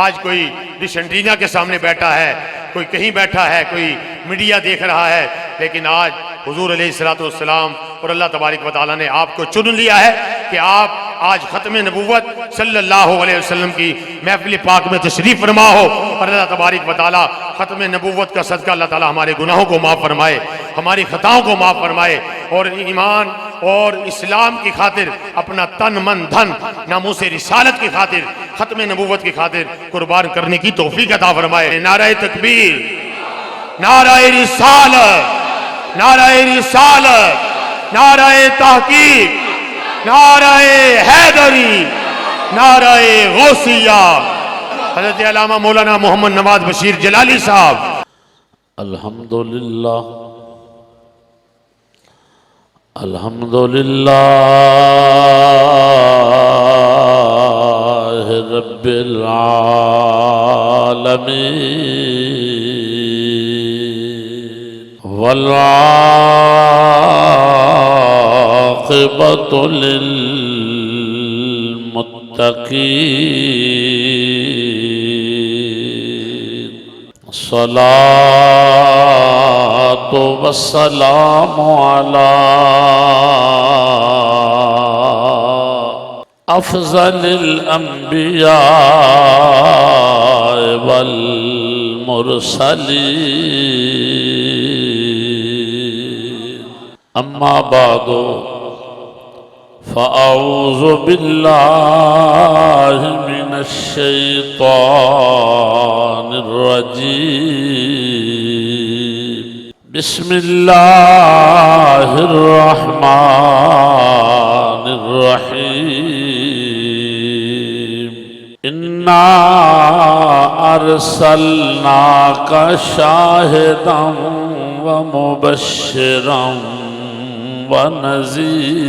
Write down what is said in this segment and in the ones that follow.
آج کوئی dish antenna کے سامنے بیٹھا ہے، کوئی کہیں بیٹھا ہے، کوئی میڈیا دیکھ رہا ہے، لیکن آج حضور علیہ السلام اور اللہ تبارک و تعالیٰ نے آپ کو چن لیا ہے کہ آپ آج ختم نبوت صلی اللہ علیہ وسلم کی محفل پاک میں تشریف فرما ہو، اور اللہ تبارک و تعالیٰ ختم نبوت کا صدقہ اللہ تعالیٰ ہمارے گناہوں کو معاف فرمائے، ہماری خطاؤں کو معاف فرمائے، اور ایمان اور اسلام کی خاطر اپنا تن من دھن ناموس رسالت کی خاطر ختم نبوت کی خاطر قربان کرنے کی توفیق عطا فرمائے۔ نعرہ تکبیر، نعرہ رسالت، نعرہ رسالت، نعرہ تحقیق، نعرہ حیدری، نعرہ غوثیہ۔ حضرت علامہ مولانا محمد نواز بشیر جلالی صاحب۔ الحمدللہ الحمدللہ رب العالمین والعاقبۃ للمتقین، الصلاۃ والسلام علی افضل الانبیاء والمرسلین، اما بعد فاعوذ باللہ من الشیطان الرجیم، بسم اللہ الرحمن الرحیم، انا ارسلناک شاہدا ومبشرا ونذیرا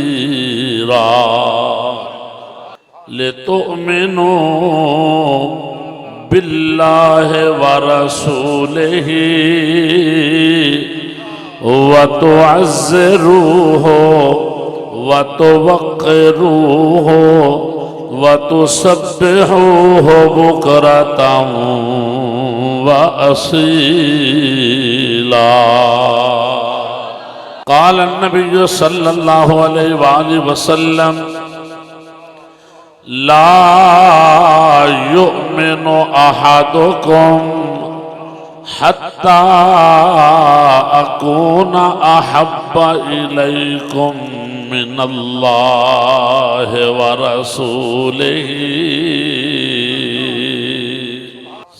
لتؤمنوا باللہ ورسولہ وتعزروہ وتوقروہ وتسبحوہ بکرۃ وأصیلا۔ قال النبی صلی اللہ علیہ وآلہ وسلم لا يؤمن احدکم حتی اکون احب الیکم من اللہ ورسولہ۔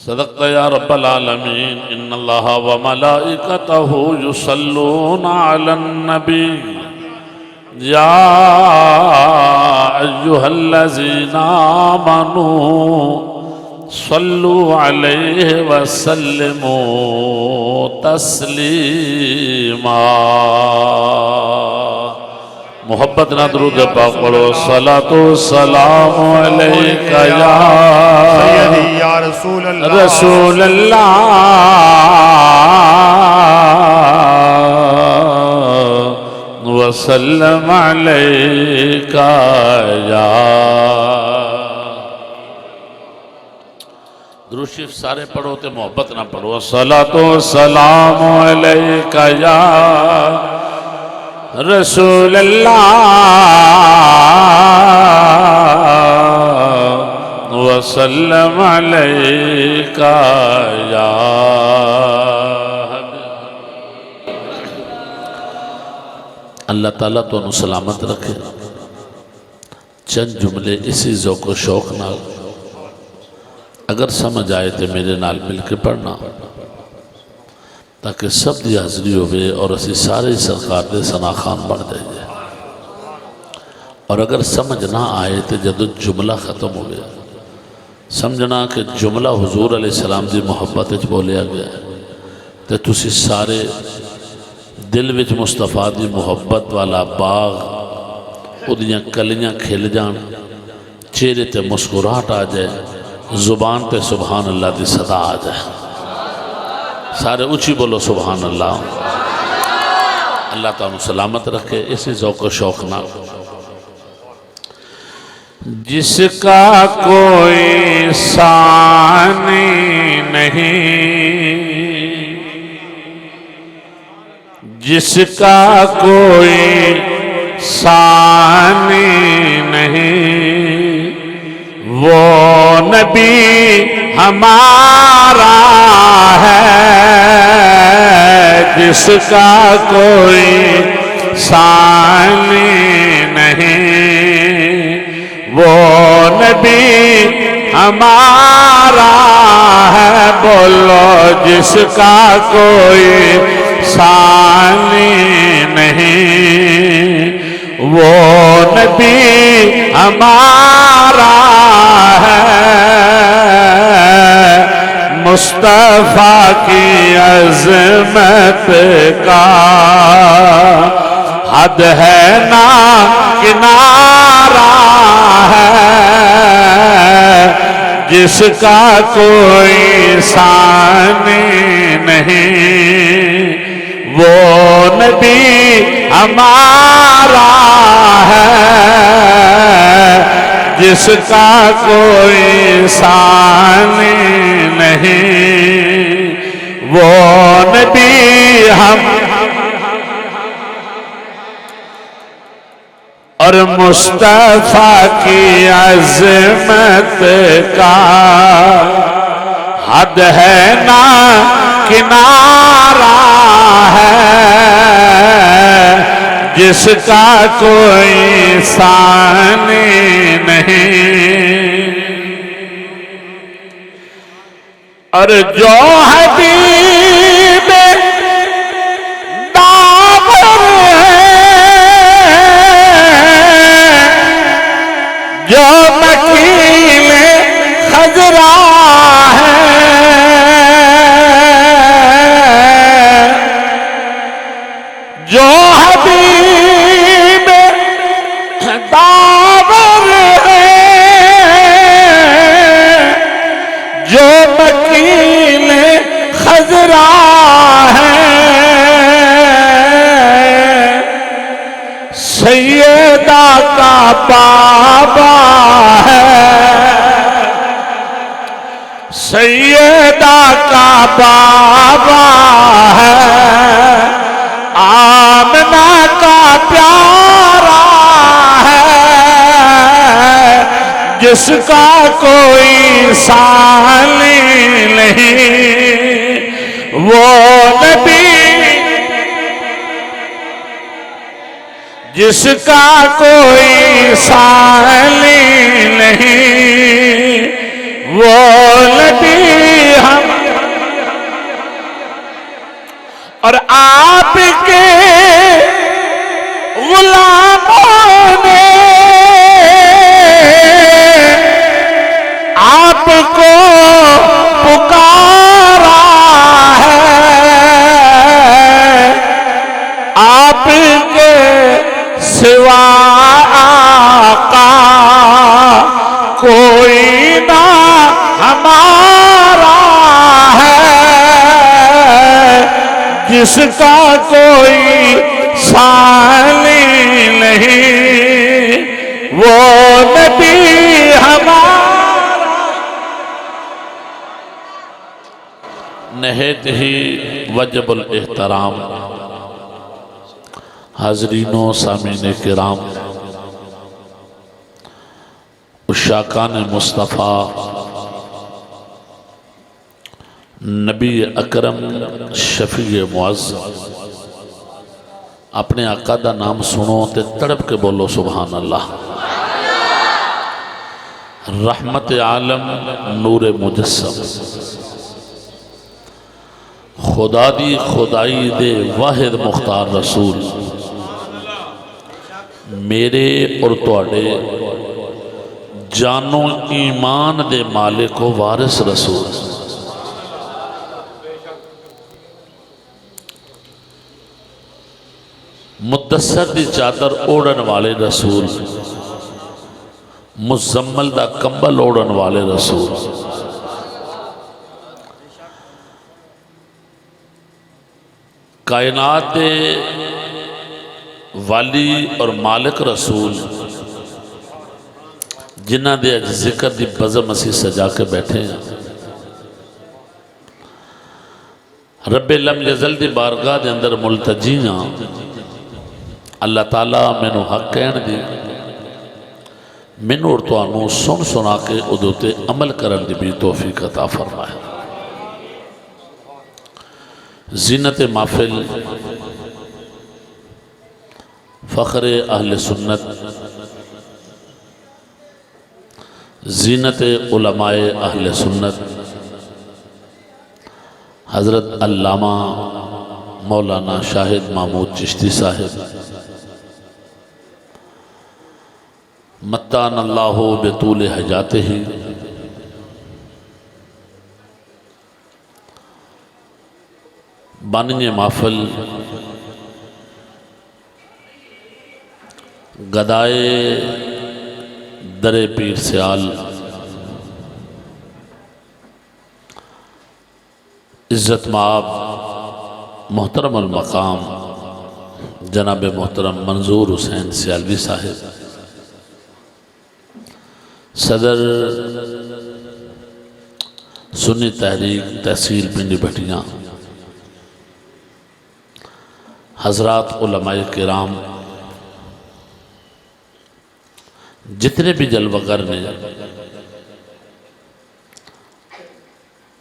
صدقت یا رب العالمین۔ ان اللہ وملائکتہ یصلون علی النبی یا ایہا الذین آمنوا صلوا علیہ وسلموا تسلیما۔ محبت نہ درود پاک پڑھو۔ صلاۃ و سلام علیک یا سیدی یا رسول اللہ، رسول اللہ وسلم علیک یا۔ درود شریف سارے پڑھو تے محبت نہ پڑھو۔ صلاۃ و سلام علیک یا رسول اللہ وسلم علیک یا اللہ تعالیٰ تو انہوں سلامت رکھے۔ چند جملے اسی ذوق و شوق نال اگر سمجھ آئے تو میرے نال مل کے پڑھنا، تاکہ سب دی حاضری ہوئے اور اسی سارے سرکار دے ثنا خان بڑھ جائے۔ اور اگر سمجھ نہ آئے تو جدو جملہ ختم ہو گیا، سمجھنا کہ جملہ حضور علیہ السلام دی محبت اچ بولیا گیا ہے، تو تسی سارے دل وچ مصطفیٰ دی محبت والا باغ ادیاں کلیاں کھل جان، چہرے تے مسکراہٹ آ جائے، زبان تے سبحان اللہ دی صدا آ جائے۔ سارے اونچی بولو سبحان اللہ۔ اللہ تعالیٰ سلامت رکھے اسی ذوق و شوق نہ۔ جس کا کوئی ثانی نہیں، جس کا کوئی ثانی نہیں، وہ نبی ہمارا ہے، جس کا کوئی ثانی نہیں، وہ نبی ہمارا ہے۔ بولو جس کا کوئی ثانی نہیں، وہ نبی ہمارا ہے۔ مصطفیٰ کی عظمت کا حد ہے نا کنارہ ہے، جس کا کوئی ثانی نہیں، وہ نبی ہمارا ہے، جس کا کوئی ثانی نہیں، وہ نبی اور مصطفیٰ کی عظمت کا حد ہے نا کنارہ ہے، جس کا کوئی ثانی نہیں، اور جو حبیب داور جو مکیل خضرا ہے، جو حبیب داور ہے، جو مکیل خضرا ہے، سیدہ کا بابا ہے، سیدہ کا بابا ہے، آمنہ کا پیارا ہے، جس کا کوئی ثانی نہیں، وہ نبی، جس کا کوئی ثانی نہیں، وہ نبی ہم، اور آپ کے غلاموں نے آپ کو پکارا ہے، آپ کے سوا آقا کوئی نہ ہمارا ہے، جس کا کوئی ثانی نہیں، وہ نبی ہمارا۔ نہایت ہی وجب الاحترام حاضرین و سامعین کرام، عشاقان مصطفیٰ نبی اکرم شفیع معظم، اپنے آقا دا نام سنو تے تڑپ کے بولو سبحان اللہ۔ رحمت عالم نور مجسم، خدا دی خدائی دے واحد مختار رسول، میرے اور تواڈے جانو ایمان دے مالک و وارث رسول، مدثر دی چادر اوڑن والے رسول، مزمل دا کمبل اوڑن والے رسول، کائنات دے والی اور مالک رسول، جنہ دے اج ذکر دی بزم اسی سجا کے بیٹھے ہیں، رب لم یزل دی بارگاہ دے اندر ملتجی ہاں، اللہ تعالیٰ مینو حق کہن دی، مینو اور توانو سن سنا کے ادوتے عمل کرن دی بھی توفیق عطا فرمائے۔ زینت محفل فخر اہل سنت، زینت علماء اہل سنت، حضرت علامہ مولانا شاہد محمود چشتی صاحب متان اللہ بطول حیاتہ، بانی محفل گدائے در پیر سیال، عزت مآب محترم المقام جناب محترم منظور حسین سیالوی صاحب، صدر سنی تحریک تحصیل پنڈی بھٹیاں، حضرات علماء کرام، جتنے بھی جلوگر نے،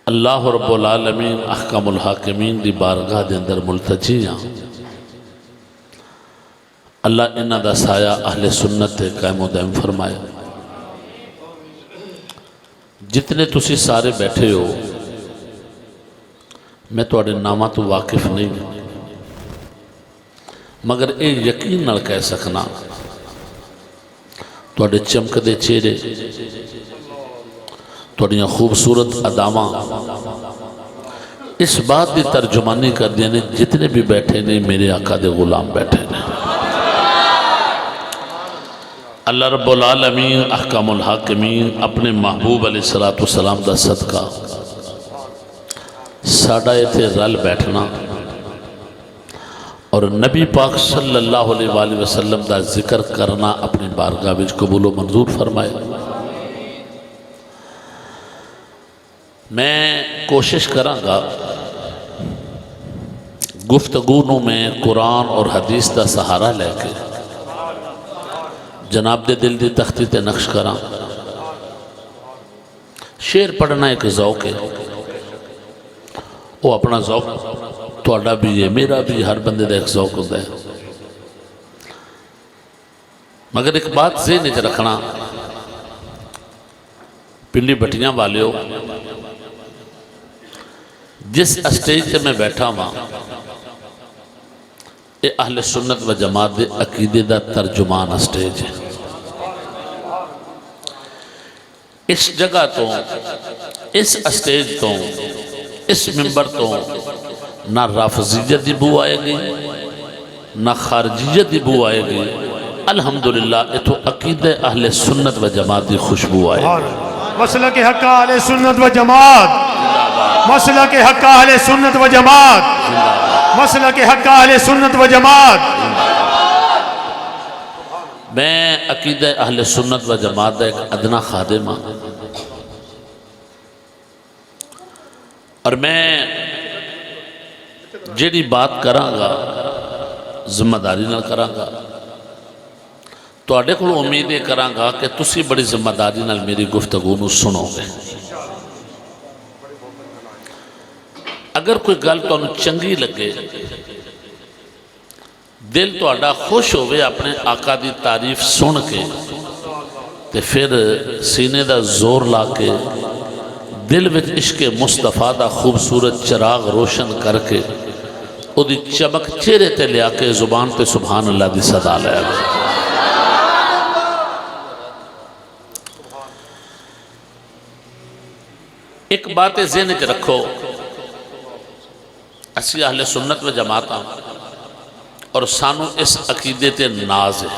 اللہ رب العالمین احکم الحاکمین دی بارگاہ دے اندر ملتجی ہاں، اللہ انہاں دا سایہ اہل سنت تے قائم و دائم فرمائے۔ جتنے تسی سارے بیٹھے ہو، میں تواڈے نامہ تو واقف نہیں ہوں، مگر اے یقین نال کہہ سکنا تواڈے چمکدے چہرے، تواڈیاں خوبصورت اداماں اس بات دی ترجمانی کر دیا نے جتنے بھی بیٹھے نے میرے آقا دے غلام بیٹھے نے۔ اللہ رب العالمین احکام الحاکمین اپنے محبوب علیہ السلام دا صدقہ ساڑھا ایتھے رل بیٹھنا اور نبی پاک صلی اللہ علیہ وآلہ وسلم دا ذکر کرنا اپنی بارگاہ وچ قبول و منظور فرمائے۔ میں کوشش کراں گا گفتگو میں قرآن اور حدیث دا سہارا لے کے جناب دے دل دی تختی تے نقش کراں۔ شعر پڑھنا ایک ذوق ہے، وہ اپنا ذوق تواڈا بھی ہے، میرا بھی، ہر بندے دا ایک ذوق ہوتا ہے، مگر ایک بات ذہن وچ رکھنا، پنڈی بھٹیاں والیو، جس اسٹیج تے میں بیٹھا ہوں اے اہل سنت و جماعت دے عقیدے دا ترجمان اسٹیج ہے۔ اس جگہ تو، اس اسٹیج تو، اس ممبر تو نہ رافضیت دی بو آئے گی نہ خارجیت دی بو آئے گی، الحمدللہ اتو عقیدہ اہل سنت و جماعت دی خوشبو آئے گی۔ مسلک حق اہل سنت و جماعت، مسلک حق اہل سنت و جماعت، مسلک حق اہل سنت و جماعت۔ میں عقیدہ اہل سنت و جماعت دا ایک ادنا خادم ہاں، اور میں جیڑی بات کراں گا ذمہ داری نہ کراں گا، تواڈے کول امید کراں گا کہ تسی بڑی ذمہ داری نال میری گفتگو نو سنو گے۔ اگر کوئی گل تانوں چنگی لگے، دل تواڈا خوش ہوئے اپنے آقا دی تعریف سن کے، تے پھر سینے دا زور لا کے دل وچ عشق مصطفیٰ دا خوبصورت چراغ روشن کر کے او دی چمک چہرے تے لیا کے زبان تے سبحان اللہ دی صدا لیا گئے۔ ایک بات ذہن وچ رکھو، اسی اہل سنت و جماعت ہاں اور سانو اس عقیدے تے ناز ہے،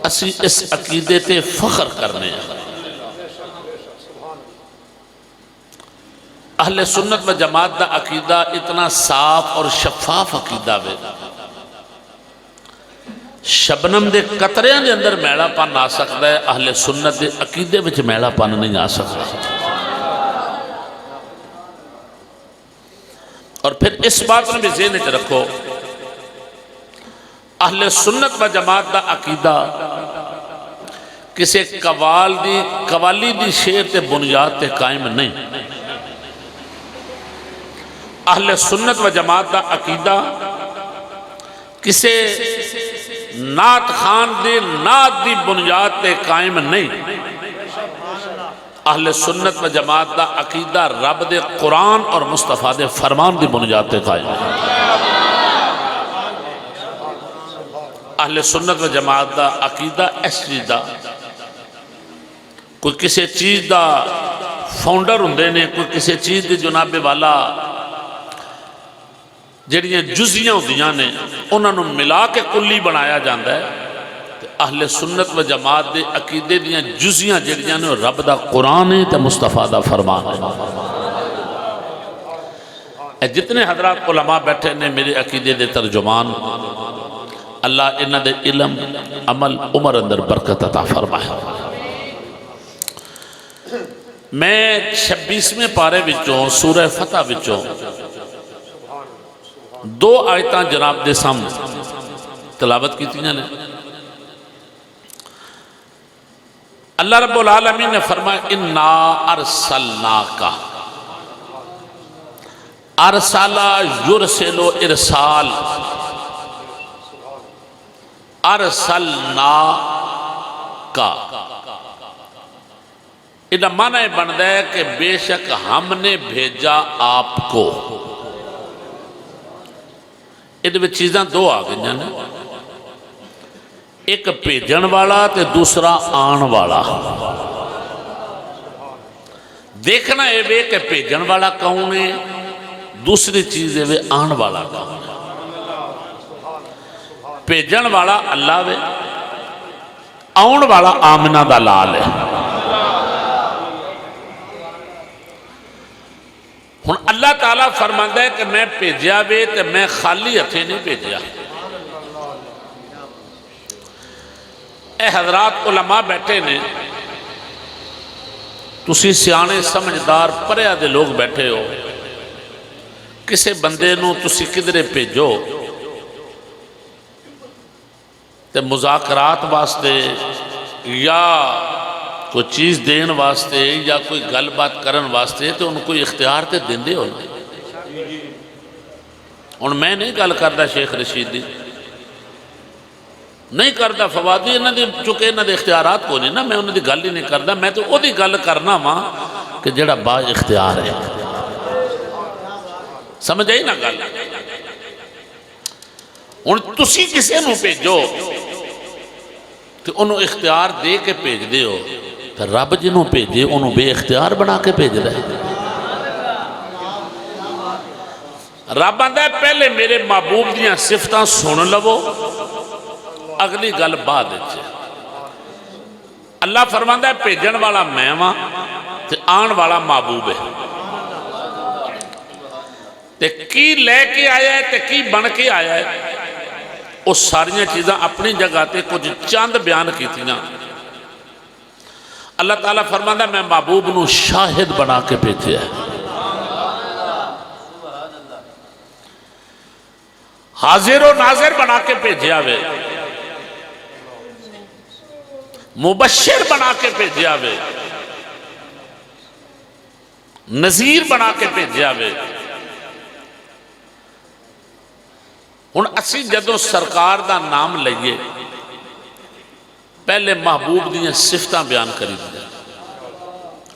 اسی اس عقیدے تے فخر کرنے ہیں۔ اہل سنت و جماعت دا عقیدہ اتنا صاف اور شفاف عقیدہ ہے شبنم دے قطریاں دے اندر میڑا پن آ سکتا ہے، اہل سنت دے عقیدے وچ میڑا پن نہیں آ سکتا۔ اور پھر اس بات نے بھی ذہن وچ رکھو، اہل سنت و جماعت دا عقیدہ کسی قوالی دی شعر تے بنیاد تے قائم نہیں۔ اہل سنت و جماعت دا عقیدہ کسی نعت خان دی نعت دی بنیاد تے قائم نہیں۔ اہل سنت و جماعت دا عقیدہ رب دے قرآن اور مصطفیٰ دے فرمان دی بنیاد تے قائم ہے۔ اہل سنت و جماعت دا عقیدہ اس چیز دا، کوئی کسی چیز دا فاؤنڈر ہوندے نے، کوئی کسی چیز دی جناب والا جڑیاں جزیاں ہوندیاں نے انہاں نوں ملا کے کلی بنایا جاندا ہے۔ اہل سنت و جماعت دے عقیدے دیاں جزیاں جڑیاں نے رب دا قرآن ہے تے مصطفیٰ دا فرمان ہے۔ اے جتنے حضرات علماء بیٹھے نے میرے عقیدے دے ترجمان، اللہ انہاں دے علم عمل عمر اندر برکت عطا فرمائے۔ میں 26ویں پارے وچوں سورہ فتح وچوں 2 آیتاں جناب دے سامنے تلاوت کیتیاں نے۔ اللہ رب العالمین نے فرمایا اِنَّا أَرْسَلْنَاكَ، ارسلہ یرسل ارسال، ارسلناک، یہ معنی بنتا ہے کہ بے شک ہم نے بھیجا آپ کو۔ یہ چیزاں 2 آ گئی ہیں، ایک بھیجن والا تے دوسرا آن والا۔ دیکھنا ہے وے کہ بھیجن والا کون ہے، دوسری چیز ہے وے آن والا کون ہے۔ بھیجن والا اللہ وے، آن والا آمنہ دا لال ہے۔ ہن اللہ تعالیٰ فرماندا ہے کہ میں بھیجیا وے تے میں خالی ہتھیں نہیں بھیجیا۔ اے حضرات علماء بیٹھے نے، تسی سیانے سمجھدار پریا دے لوگ بیٹھے ہو، کسے بندے نو تسی کدھرے بھیجو تے مذاکرات واسطے یا کوئی چیز دین واسطے یا کوئی گل بات کرن واسطے تو ان کو اختیار تے دین دے ہونا۔ اور میں نہیں گل کردہ شیخ رشید دی، نہیں کردہ فوادی، انہوں نے چونکہ انہوں نے اختیارات کو نہیں نا، میں انہوں نے گل ہی نہیں کردہ، میں تو وہ دی گل کرنا ماں کہ جڑا با اختیار ہے۔ سمجھ آئی نا گل؟ اور تسی کسے نو بھیجو تو انہوں اختیار دے کے بھیج دے ہو، تو رب جنہوں بھیجے انہوں بے اختیار بنا کے بھیج رہے۔ رب آندہ ہے پہلے میرے محبوب دیاں صفتاں سن لو، اگلی گل بعد اچھے۔ اللہ فرماندہ ہے بھیجن والا میں وہاں تے آن والا محبوب ہے، تے کی لے کے آیا ہے تے کی بن کے آیا ہے، اس ساریاں چیزاں اپنی جگہ تے کچھ چاند بیان کی تھیاں۔ اللہ تعالیٰ فرماندہ ہے میں محبوب نو شاہد بنا کے بھیجے ہے، حاضر و ناظر بنا کے بھیجے ہوئے، مبشر بنا کے بھیجے ہوئے، نذیر بنا کے بھیجے ہوئے۔ ہن اسی جدوں سرکار دا نام لئیے پہلے محبوب دیاں صفتاں بیان کری دیا۔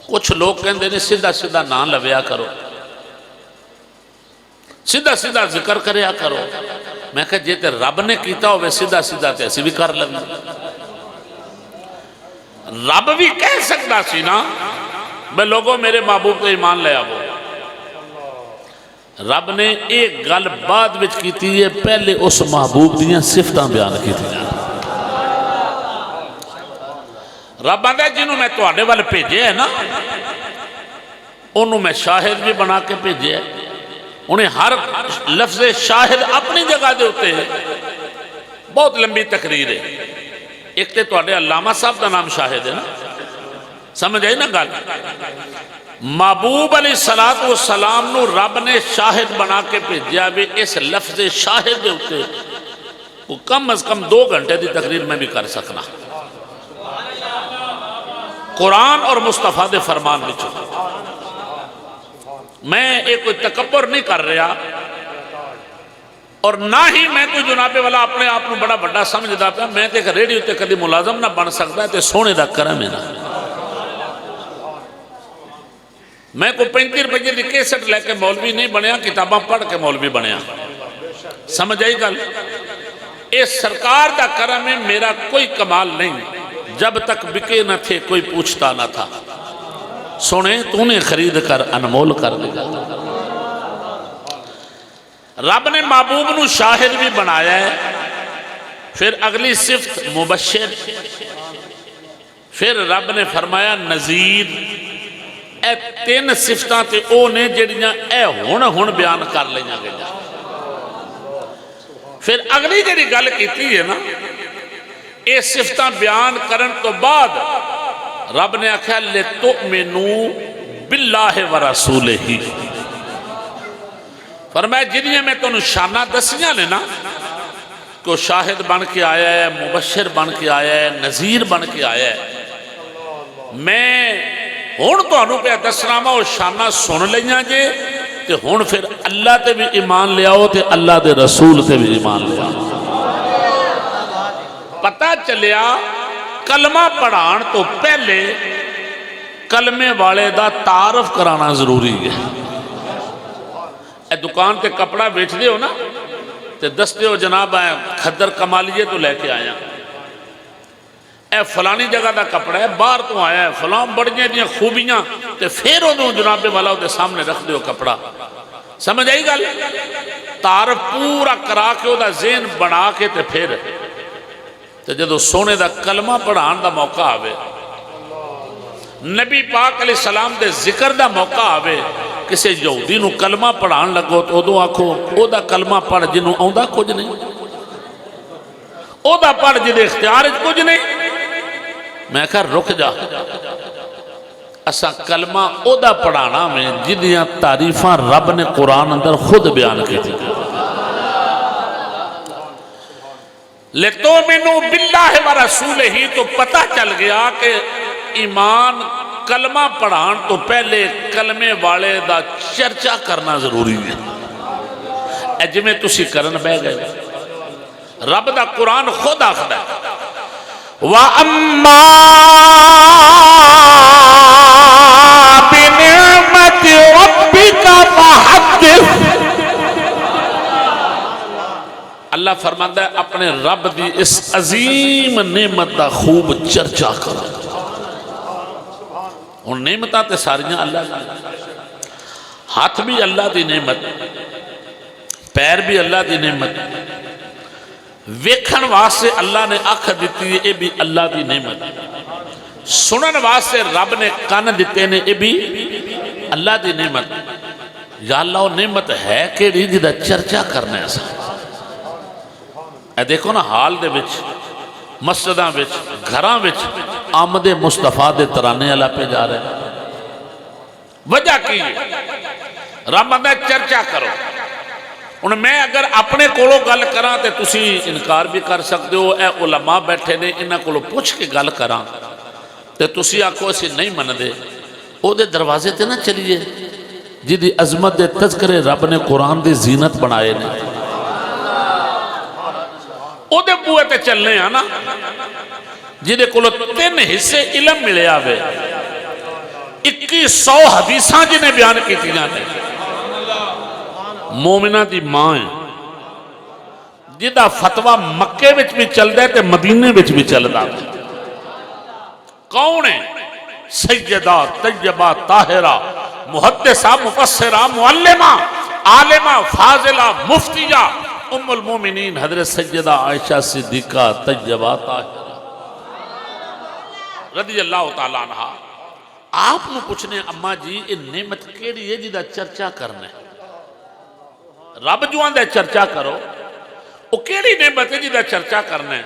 کچھ لوگ کہندے نے سیدھا سیدھا نام لویا کرو، سیدھا سیدھا ذکر کریا کرو۔ میں کہا جے تے رب نے کیتا ہوئے سیدھا سیدھا تے ایسی بھی کر لگی۔ رب بھی کہہ سکتا سی نا بے لوگوں میرے محبوب کو ایمان لے آو۔ رب نے ایک گل بعد وچ کیتی ہے، پہلے اس محبوب دیاں صفتاں بیان کیتی ہیں۔ رب آندہ ہے جنہوں میں تو آنے والے بھیجے ہیں نا، انہوں میں شاہد بھی بنا کے بھیجے ہیں۔ انہیں ہر لفظ شاہد اپنی جگہ دے ہوتے ہیں، بہت لمبی تقریر ہے. ایک تے تواڈے علامہ صاحب دا نام شاہد ہے نا, سمجھ آئی نا گل. محبوب علیہ السلام نو رب نے شاہد بنا کے بھیجیا بھی اس لفظ شاہد دے اوتے وہ کم از کم 2 گھنٹے دی تقریر میں بھی کر سکنا. قرآن اور مصطفیٰ دے فرمان وچ میں ایک کوئی تکبر نہیں کر رہا, اور نہ ہی میں کوئی جناب والا اپنے آپ کو بڑا بڑا سمجھدا پیا. میں تے ریڈیو تے کدی ملازم نہ بن سکتا تے سونے دا کرم ہے نا. میں کوئی 35 روپے دی کیسٹ لے کے مولوی نہیں بنیا, کتاباں پڑھ کے مولوی بنیا. سمجھ آئی گل. اس سرکار دا کرم ہے, میرا کوئی کمال نہیں. جب تک بکے نہ تھے کوئی پوچھتا نہ تھا, سنے تو نے خرید کر انمول کر دیا. رب نے محبوب نو شاہد بھی بنایا ہے. پھر اگلی صفت مبشر, پھر رب نے فرمایا نذیر. اے 3 صفتاں تے او نے جڑیاں اے ہن بیان کر لیاں گئیاں. پھر اگلی جڑی گل کیتی ہے نا, اے صفتاں بیان کرن تو بعد رب نے آکھیا لِتُؤْمِنُوا بِاللَّهِ وَرَسُولِهِ. فرمایا جنہیں میں تو شانہ دسیاں نے نا, کہ شاہد بن کے آیا ہے, مبشر بن کے آیا ہے, نذیر بن کے آیا ہے. میں ہن تانوں پہ دسنا وا وہ شانہ سن لیاں جے, تے ہن پھر اللہ تے بھی ایمان لے آؤ تے اللہ دے رسول تے بھی ایمان لے آؤ. پتہ چلیا کلمہ پڑھان تو پہلے کلمے والے دا تعارف کرانا ضروری ہے. اے دکان تے کپڑا بیچ دے ہو نا, تے دستے ہو جناب کھدر کمالیے تو لے کے آیا, اے فلانی جگہ دا کپڑا ہے, باہر تو آیا ہے, فلان بڑیاں دیاں خوبیاں, تے پھر وہ جناب والا ہوتے سامنے رکھ دے ہو کپڑا. سمجھ آئی گل. تعارف پورا کرا کے وہ دا ذہن بنا کے تے پھر تے جدو سونے دا کلمہ پڑھان دا موقع آوے, نبی پاک علیہ السلام دے ذکر دا موقع آوے, کسے یہودی نو کلمہ پڑھان لگو تو ادو آکھو او دا کلمہ پڑھ جنوں آؤں کچھ نہیں, او دا پڑھ جدے اختیار کچھ نہیں. میں کہا رک جا, اسا کلمہ او دا پڑھانا میں جدیاں تعریفاں رب نے قرآن اندر خود بیان کی تھی. لِتُؤْمِنُوا بِاللَّهِ وَرَسُولِهِ, تو پتہ چل گیا کہ ایمان کلمہ پڑھان تو پہلے کلمے والے دا چرچا کرنا ضروری ہے. اج میں تسی کرن بہ گئے, رب دا قرآن خود آخدا ہے وَأَمَّا بِنِعْمَةِ رَبِّكَ فَحَدِّثْ. اللہ فرماتا ہے اپنے رب دی اس عظیم نعمت دا خوب چرچا کرو. ان نعمتاں تے ساریاں اللہ دی, ہاتھ بھی اللہ دی نعمت, پیر بھی اللہ دی نعمت, ویکھن واسطے اللہ نے آنکھ دیتی ہے یہ بھی اللہ دی نعمت, سنن واسطے رب نے کان دیتے نے یہ بھی اللہ دی نعمت. یا اللہ وہ نعمت ہے کہ جدا چرچا کرنا ہے. اے دیکھو نا حال دے وچ مسجداں وچ گھراں وچ آمد مصطفیٰ دے ترانے اللہ پہ جا رہے ہیں. وجہ کی رب نے چرچا کرو. ان میں اگر اپنے کولو گل کراں تے تسی انکار بھی کر سکتے ہو, اے علماء بیٹھے نے انہاں کولو پوچھ کے گل کراں تے تسی آکھو اسی نہیں من دے, او دے دروازے تے نہ چلیے جدی عظمت دے تذکرے رب نے قرآن دی زینت بنائے نے, او دے بوئے تے چلنے ہیں نا جدے کولو 3 حصے علم ملے آوے, 2100 حدیثاں جنہیں بیان کی تھی جانے. مومنہ دی ماں جدہ فتوہ مکے وچ بھی چل دے تے مدینے وچ بھی چل دا. کون ہے؟ سیدہ طیبہ طاہرہ محدثہ مفسرہ معلمہ عالمہ فاضلہ مفتیہ ام المومنین حضرت سیدہ عائشہ صدیقہ طیبہ طاہرہ رضی اللہ تعالیٰ عنہ. آپ نے پوچھنے اماں جی یہ نعمت کیڑی ہے جدہ چرچا کرنے, رب جو آندے چرچا کرو, وہ کیڑی نعمت ہے جدا چرچا کرنا ہے؟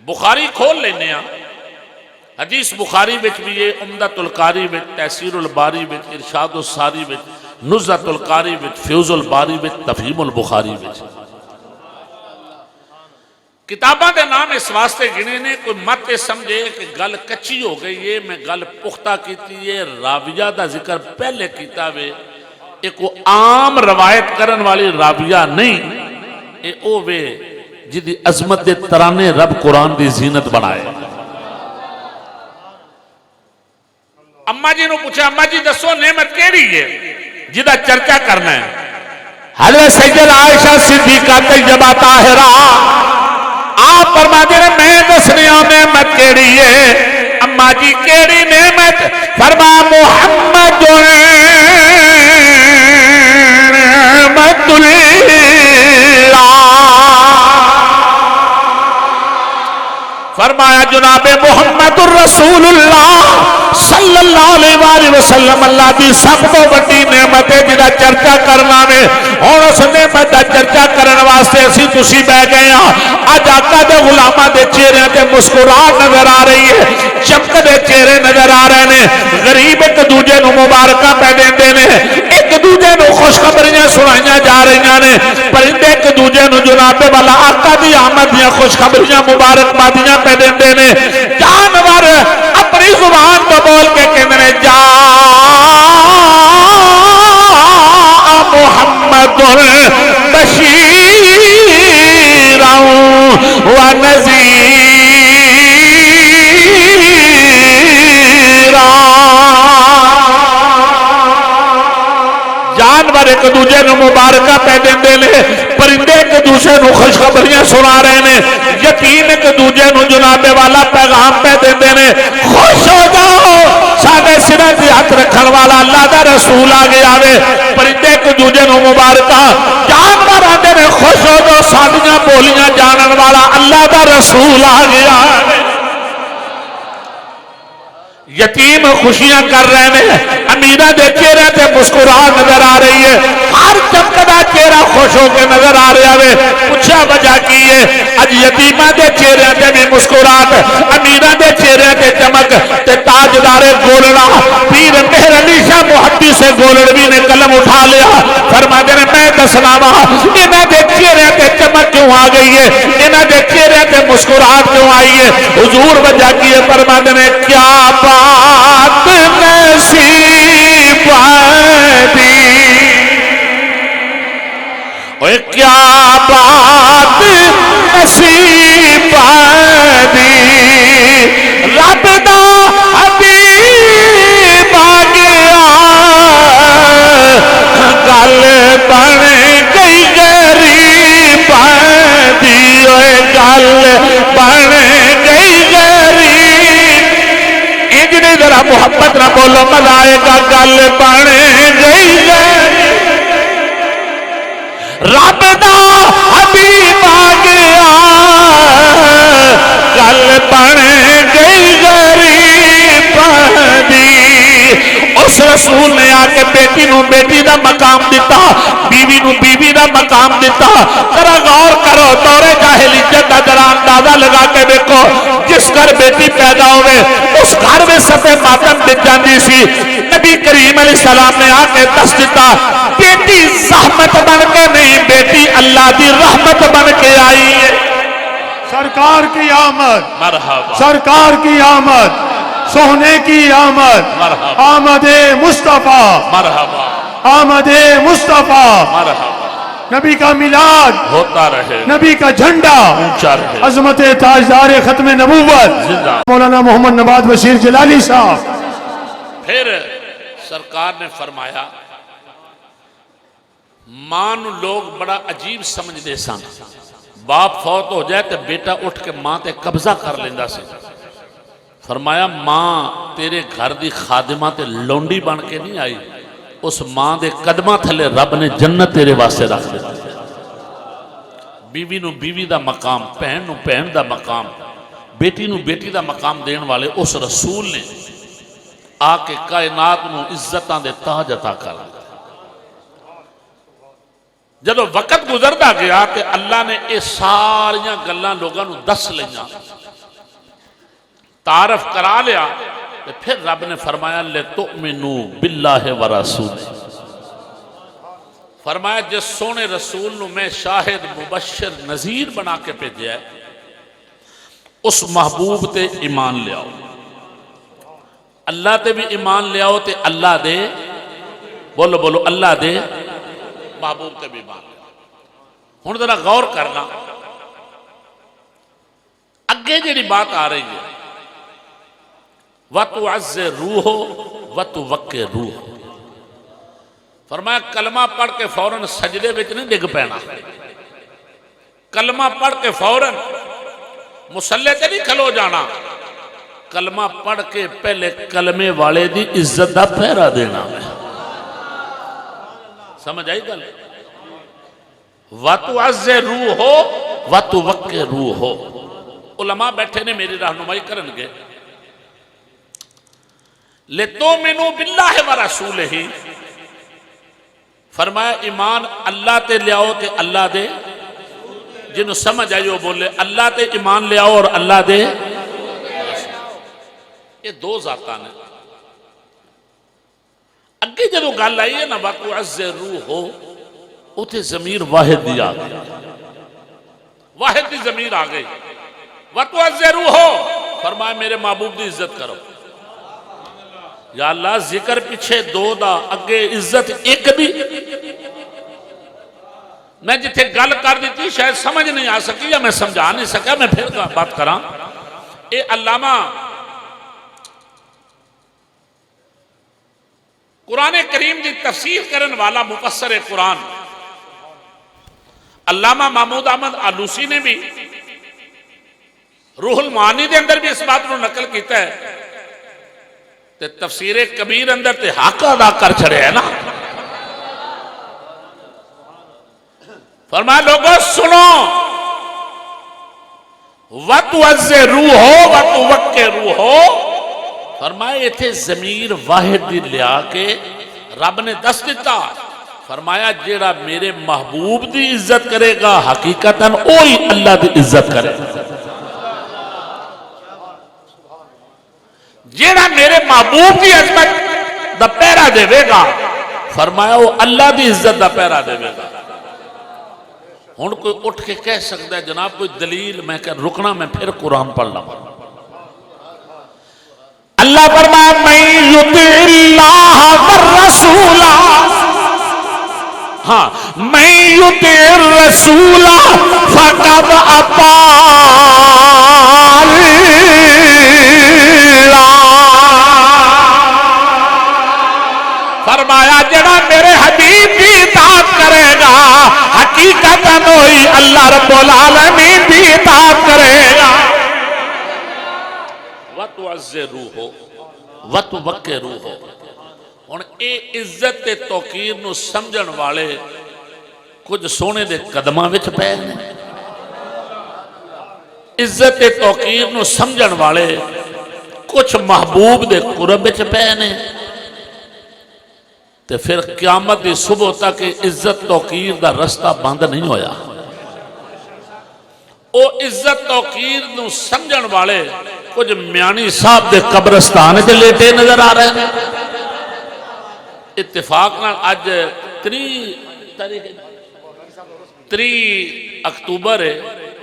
بخاری کھول لینے ہاں، حدیث بخاری وچ بھی ہے، عمدۃ القاری وچ، تحسیر الباری وچ، ارشاد الساری وچ، نزہۃ القاری وچ، فیوز الباری وچ، تفہیم البخاری وچ۔ کتاباں دے نام اس واسطے گنے نے، کوئی مت سمجھے کہ گل کچی ہو گئی ہے، میں گل پختہ کیتی ہے، راویہ دا ذکر پہلے کیتا وے، ایک وہ عام روایت کرن والی راویہ نہیں، اے او وے جدی عظمت دے ترانے رب قرآن دی زینت بنائے۔ اماں جی نو پوچھا، اماں جی دسو نعمت کیڑی ہے جدا چرچا کرنا ہے؟ حضرت سید عائشہ صدیقہ طیبہ طاہرہ آپ فرماتے ہیں میں دسنی ہوں نعمت کیڑی ہے؟ اماں جی کیڑی نعمت؟ فرما محمد نعمت اللہ، فرمایا جناب محمد الرسول اللہ صلی اللہ علیہ وآلہ وسلم اللہ دی سب کو بڑی نعمت ہے جدا چرچا کرنا میں، اور اس نعمت دا چرچا کرن واسطے اسی تسی بہ گئے ہاں۔ آج آقا دے غلامہ دے چہرے تے مسکراہٹ نظر آ رہی ہے، چمک دے چہرے نظر آ رہے ہیں، غریب ایک دوجے نو مبارکہ پہ دیندے نے، ایک دوجے نو خوشخبریاں سنائیاں جا رہی نے، پرندے ایک دوجے نو جناب والا آقا دی آمد دیاں خوشخبریاں مبارک بادیاں پہ دیندے نے، جانور اپنی زبان تو بول کے کہندے نے جا محمد بشیرا و نذیرا۔ جانور ایک دوجے نو مبارکہ پہ دیندے نے، پرندے ایک دوسرے نو خوشخبریاں سنا رہے ہیں، یتیم ایک دوجے نو جناب والا پیغام پہ دیندے نے، خوش ہو جاؤ ساڈے سرے تے ہاتھ رکھن والا اللہ دا رسول آ گیا وے۔ پرندے ایک دوجے نو مبارکہ، جانور آندے نے خوش ہو جاؤ ساڈیاں بولیاں جانن والا اللہ دا رسول آ گیا وے۔ یتیم خوشیاں کر رہے ہیں، امیرہ دے چہرے تے مسکراہٹ نظر آ رہی ہے، ہر چمکدا چہرہ خوش ہو کے نظر آ رہا ہے۔ پوچھا وجہ کی ہے؟ اج یتیمہ دے چہرے تے بھی مسکراہٹ، امیرہ دے چہرے تے چمک، تے تاجدار گولڑا پیر مہر علی شاہ محدث گولڑوی نے قلم اٹھا لیا، فرماتے ہیں میں دسنا وا انہاں دے چہرے تے چمک کیوں آ گئی ہے، انہاں دے چہرے تے مسکراہٹ کیوں آئی ہے؟ حضور وجہ کی ہے؟ فرماتے ہیں کیا بات نصیب دی، اوہ کیا بات نصیب دی، رب دا حبیب آ گیا، گل بن گئی غریب دی، اوہ گل بن گئی غریب، انجنی ذرا محبت نہ بولو مزہ آئے گا، گل بن گئی غریب، رب دا حبیب آ گیا، گل بن گئی غریب دی۔ اس رسول نے آ کے بیٹی نو بیٹی دا مقام دیتا، بیوی نو بیوی دا مقام دیتا۔ ذرا غور کرو، دور جاہلیت دا ذرا اندازہ لگا کے دیکھو، جس گھر بیٹی پیدا ہوئے اس گھر میں صفے ماتم بچ جاندی سی، نبی کریم علیہ السلام نے آ کے دس دیتا بیٹی زحمت بن کے نہیں، بیٹی اللہ دی رحمت بن کے آئی ہے۔ سرکار کی آمد، مرحبا، سرکار کی آمد، سونے کی آمد، مرحبا، آمد مصطفیٰ، مرحبا، آمد مصطفیٰ، مرحبا، نبی کا میلاد ہوتا رہے، نبی کا جھنڈا اونچا رہے، عظمت تاجدار ختم نبوت زندہ۔ مولانا محمد نواز بشیر جلالی صاحب۔ پھر سرکار نے فرمایا ماں نو لوگ بڑا عجیب سمجھ دے سن، باپ فوت ہو جائے تو بیٹا اٹھ کے ماں تے قبضہ کر لیندہ سی۔ فرمایا ماں تیرے گھر دی خادمہ تے لونڈی بن کے نہیں آئی، اس ماں دے قدمہ تھلے رب نے جنت تیرے واسطے رکھ دے۔ بیوی نو بیوی دا مقام، پہن نو پہن دا مقام، بیٹی نو بیٹی دا مقام دین والے اس رسول نے آ کے کائنات نو عزتاں دے تاج عطا کر۔ جدو وقت گزرتا گیا کہ اللہ نے یہ ساریاں گلاں لوگوں نو دس لیاں، تعارف کرا لیا، تو پھر رب نے فرمایا لِتُؤْمِنُوا بِاللَّهِ وَرَسُولِهِ، فرمایا جس سونے رسول نو میں شاہد مبشر نذیر بنا کے بھیجا ہے، اس محبوب تے ایمان لے آؤ، اللہ تے بھی ایمان لے آؤ تے اللہ دے، بولو بولو اللہ دے محبوب تے بھی ایمان لے آؤ۔ ہن ذرا غور کرنا، اگے جڑی بات آ رہی ہے وَتُعَزِّرُوهُ وَتُوَقِّرُوهُ، فرمایا کلمہ پڑھ کے فوراً سجدے وچ نہیں ڈگ پینا، کلمہ پڑھ کے فوراً مصلے تے نہیں کھلو جانا، کلمہ پڑھ کے پہلے کلمے والے دی عزت دا پہرا دینا ہے۔ سمجھ آئی گل؟ وَتُعَزِّرُوهُ وَتُوَقِّرُوهُ، علماء بیٹھے نے میری رہنمائی کرنگے، لِتُؤْمِنُوا بِاللَّهِ وَرَسُولِهِ، فرمایا ایمان اللہ تے لے آؤ تے اللہ دے، جنہوں سمجھ آئیو بولے اللہ تے ایمان لے آؤ اور اللہ دے، یہ دو ذاتان ہیں۔ اگے جدو گل آئی ہے نا وَتُعَزِّرُوهُ، اتھے ضمیر واحد دی آ گئی، واحد دی ضمیر آ گئی، وَتُعَزِّرُوهُ، فرمایا میرے محبوب دی عزت کرو۔ یا اللہ ذکر پیچھے دو دا، اگے عزت ایک بھی، میں جتھے گل کر دیتی شاید سمجھ نہیں آ سکی یا میں سمجھا نہیں سکا، میں پھر بات کراں۔ اے علامہ قرآن کریم دی تفسیر کرن والا مفسر قرآن علامہ محمود احمد آلوسی نے بھی روح المعانی دے اندر بھی اس بات کو نقل کیتا ہے، تے تفسیر کبیر اندر تے حق ادا کر چھڑے ہے نا۔ فرمایا لوگوں سنو، وَتُعَزِّرُوهُ وَتُوَقِّرُوهُ، فرمایا یہ تھے ضمیر واحد دی لیا کے رب نے دس دیتا، فرمایا جیڑا میرے محبوب دی عزت کرے گا حقیقتاً اوہی اللہ دی عزت کرے گا، جیڑا میرے محبوب دی عظمت دا پیرا دے گا، فرمایا وہ اللہ دی عزت دا پیرا دے گا۔ ہن کوئی اٹھ کے کہہ سکتا ہے جناب کوئی دلیل، میں کہ رکنا میں پھر قرآن پڑھ لوں۔ اللہ فرمایا مَن یُطِعِ اللَّهَ وَالرَّسُولَ، ہاں مَن یُطِعِ الرَّسُولَ فَقَدْ أَطَاعَ فرمایا جڑا میرے حبیب کی اطاعت کرے گا حقیقتاً وہی اللہ رب العالمین کی اطاعت کرے گا۔ وَتُعَزِّرُوهُ وَتُوَقِّرُوهُ، ہن اے عزت تے توقیر نو سمجھن والے کچھ سونے دے قدماں وچ پے نے، عزت تے توقیر نو سمجھن والے کچھ محبوب دے قرب وچ پے نے، تے پھر قیامت دی صبح تک عزت توقیر دا رستہ بند نہیں ہویا۔ او عزت توقیر نو سمجھن والے کچھ میانی صاحب دے قبرستان کے لیٹے نظر آ رہے ہیں۔ اتفاق نال اج 3 اکتوبر ہے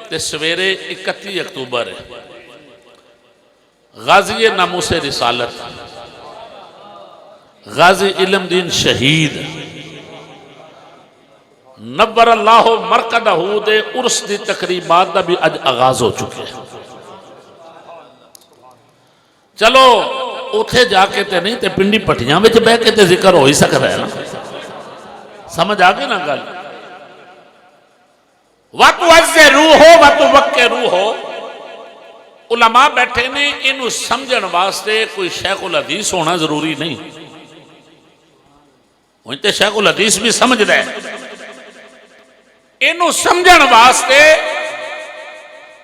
تے سویرے 31 اکتوبر ہے، غازی ناموس رسالت، غازی علم دین شہید نبر اللہ مرکدہ دے عرس دی تقریبات دا بھی اج آغاز ہو چکے ہیں۔ چلو اتھے جا کے تے نہیں تے پنڈی پٹھیاں وچ بہ کے تے ذکر ہو ہی سکتا ہے نا، سمجھ آگے نا گل؟ وَتُعَزِّرُوهُ وَتُوَقِّرُوهُ، علماء بیٹھے نے انہوں سمجھن واسطے کوئی شیخ الحدیث ہونا ضروری نہیں، وہیں تے شیخ الحدیث بھی سمجھ دے، انہوں سمجھن واسطے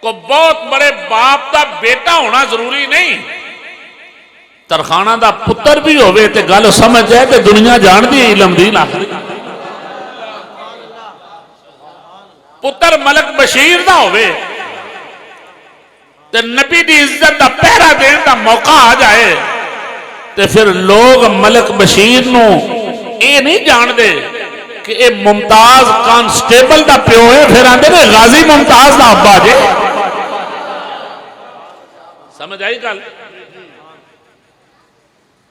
کو بہت بڑے باپ دا بیٹا ہونا ضروری نہیں، ترخانہ دا پتر بھی ہوئے تے گل سمجھ جائے تے دنیا جان دی علم دی آخری۔ پتر ملک بشیر دا ہوئے تے نبی دی عزت دا پہرا دین دا موقع آ جائے تے پھر لوگ ملک بشیر نو اے نہیں جان دے کہ اے ممتاز کانسٹیبل دا پیو ہے، پھر آندے نے غازی ممتاز دا ابا جے. سمجھ آئی گل؟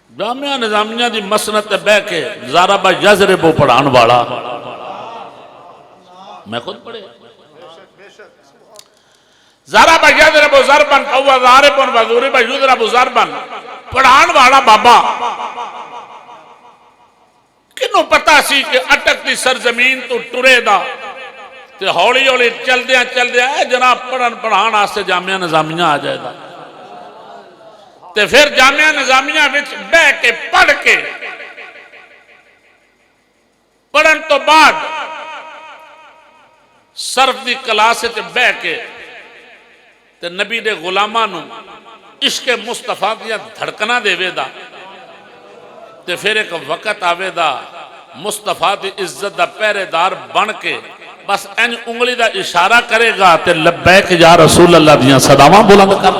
جامعہ نظامیہ دی مسند تے بہ کے ضرب یضرب پڑھان والا میں خود پڑھے ضرب یضرب ضربا فهو ضارب وضرب یضرب ضربا پڑھان والا بابا کنوں پتا سی کہ اٹک دی سرزمین تو ٹرے دا تے ہولی ہولی چل دیا اے جناب پڑھان آستے جامعہ نظامیہ آ جائے گا تے پھر جامعہ نظامیہ وچ بہ کے پڑھ کے پڑھن تو بعد صرف دی کلاس تے بہ کے تے نبی دے غلاماں نو عشق مصطفیٰ دیا دھڑکنا دے وے دا تے پھر ایک وقت آوے دا مصطفیٰ دی عزت دا پہرے دار بن کے بس این انگلی دا اشارہ کرے گا تے لبیک یا رسول اللہ دیاں صداواں بلند کر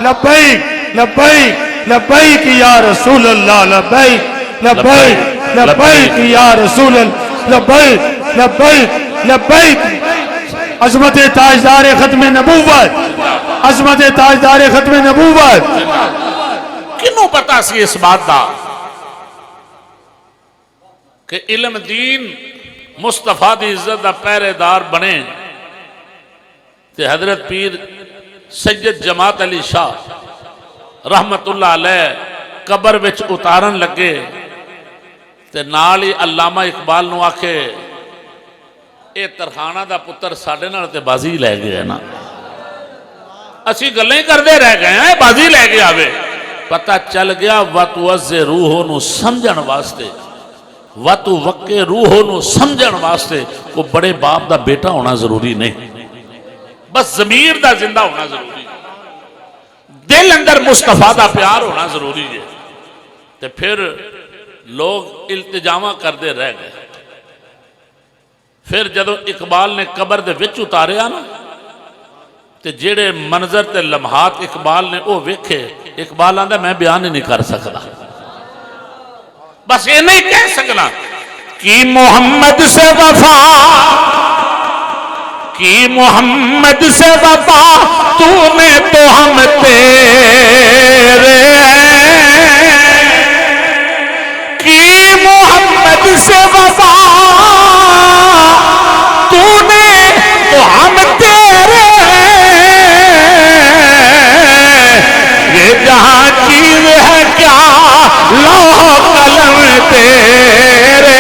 لبیک لبیک لبیک یا رسول اللہ لبیک لبیک لبیک یا رسول اللہ لبیک لبیک لبیک. عظمت تاجدار ختم نبوت، عظمت تاجدار ختم نبوت. کنوں پتا سی اس بات دا کہ علم دین مصطفیٰ دی عزت دا پہرے دار بنے تے حضرت پیر سید جماعت علی شاہ رحمت اللہ علیہ قبر وچ اتارن لگے تے نال ہی علامہ اقبال نو آکھے اے ترخانہ دا پتر ساڑھے نال تے بازی لے گئے نا اسی گلیں کردے رہ گئے ہیں بازی لے گیا آوے پتہ چل گیا وَتُوَزِّ روحوں نو سمجھن واسطے وَتُو وَقِّ روحوں نو سمجھن واسطے کو بڑے باپ دا بیٹا ہونا ضروری نہیں، بس ضمیر دا زندہ ہونا ضروری ہے، دل اندر مصطفیٰ دا پیار ہونا ضروری ہے. تے پھر لوگ التجامہ کردے رہ گئے. پھر جدو اقبال نے قبر دے وچ اتارے آنا تے جیڑے منظر تے لمحات اقبال نے او ویکھے اقبال آندہ میں بیان نہیں کر سکتا، بس یہ نہیں کہہ سکنا کہ محمد سے وفا کی محمد سے وفا تو نے تو ہم تیرے کی محمد سے وفا تو نے تو ہم تیرے یہ جہاں چیز ہے کیا لوح قلم تیرے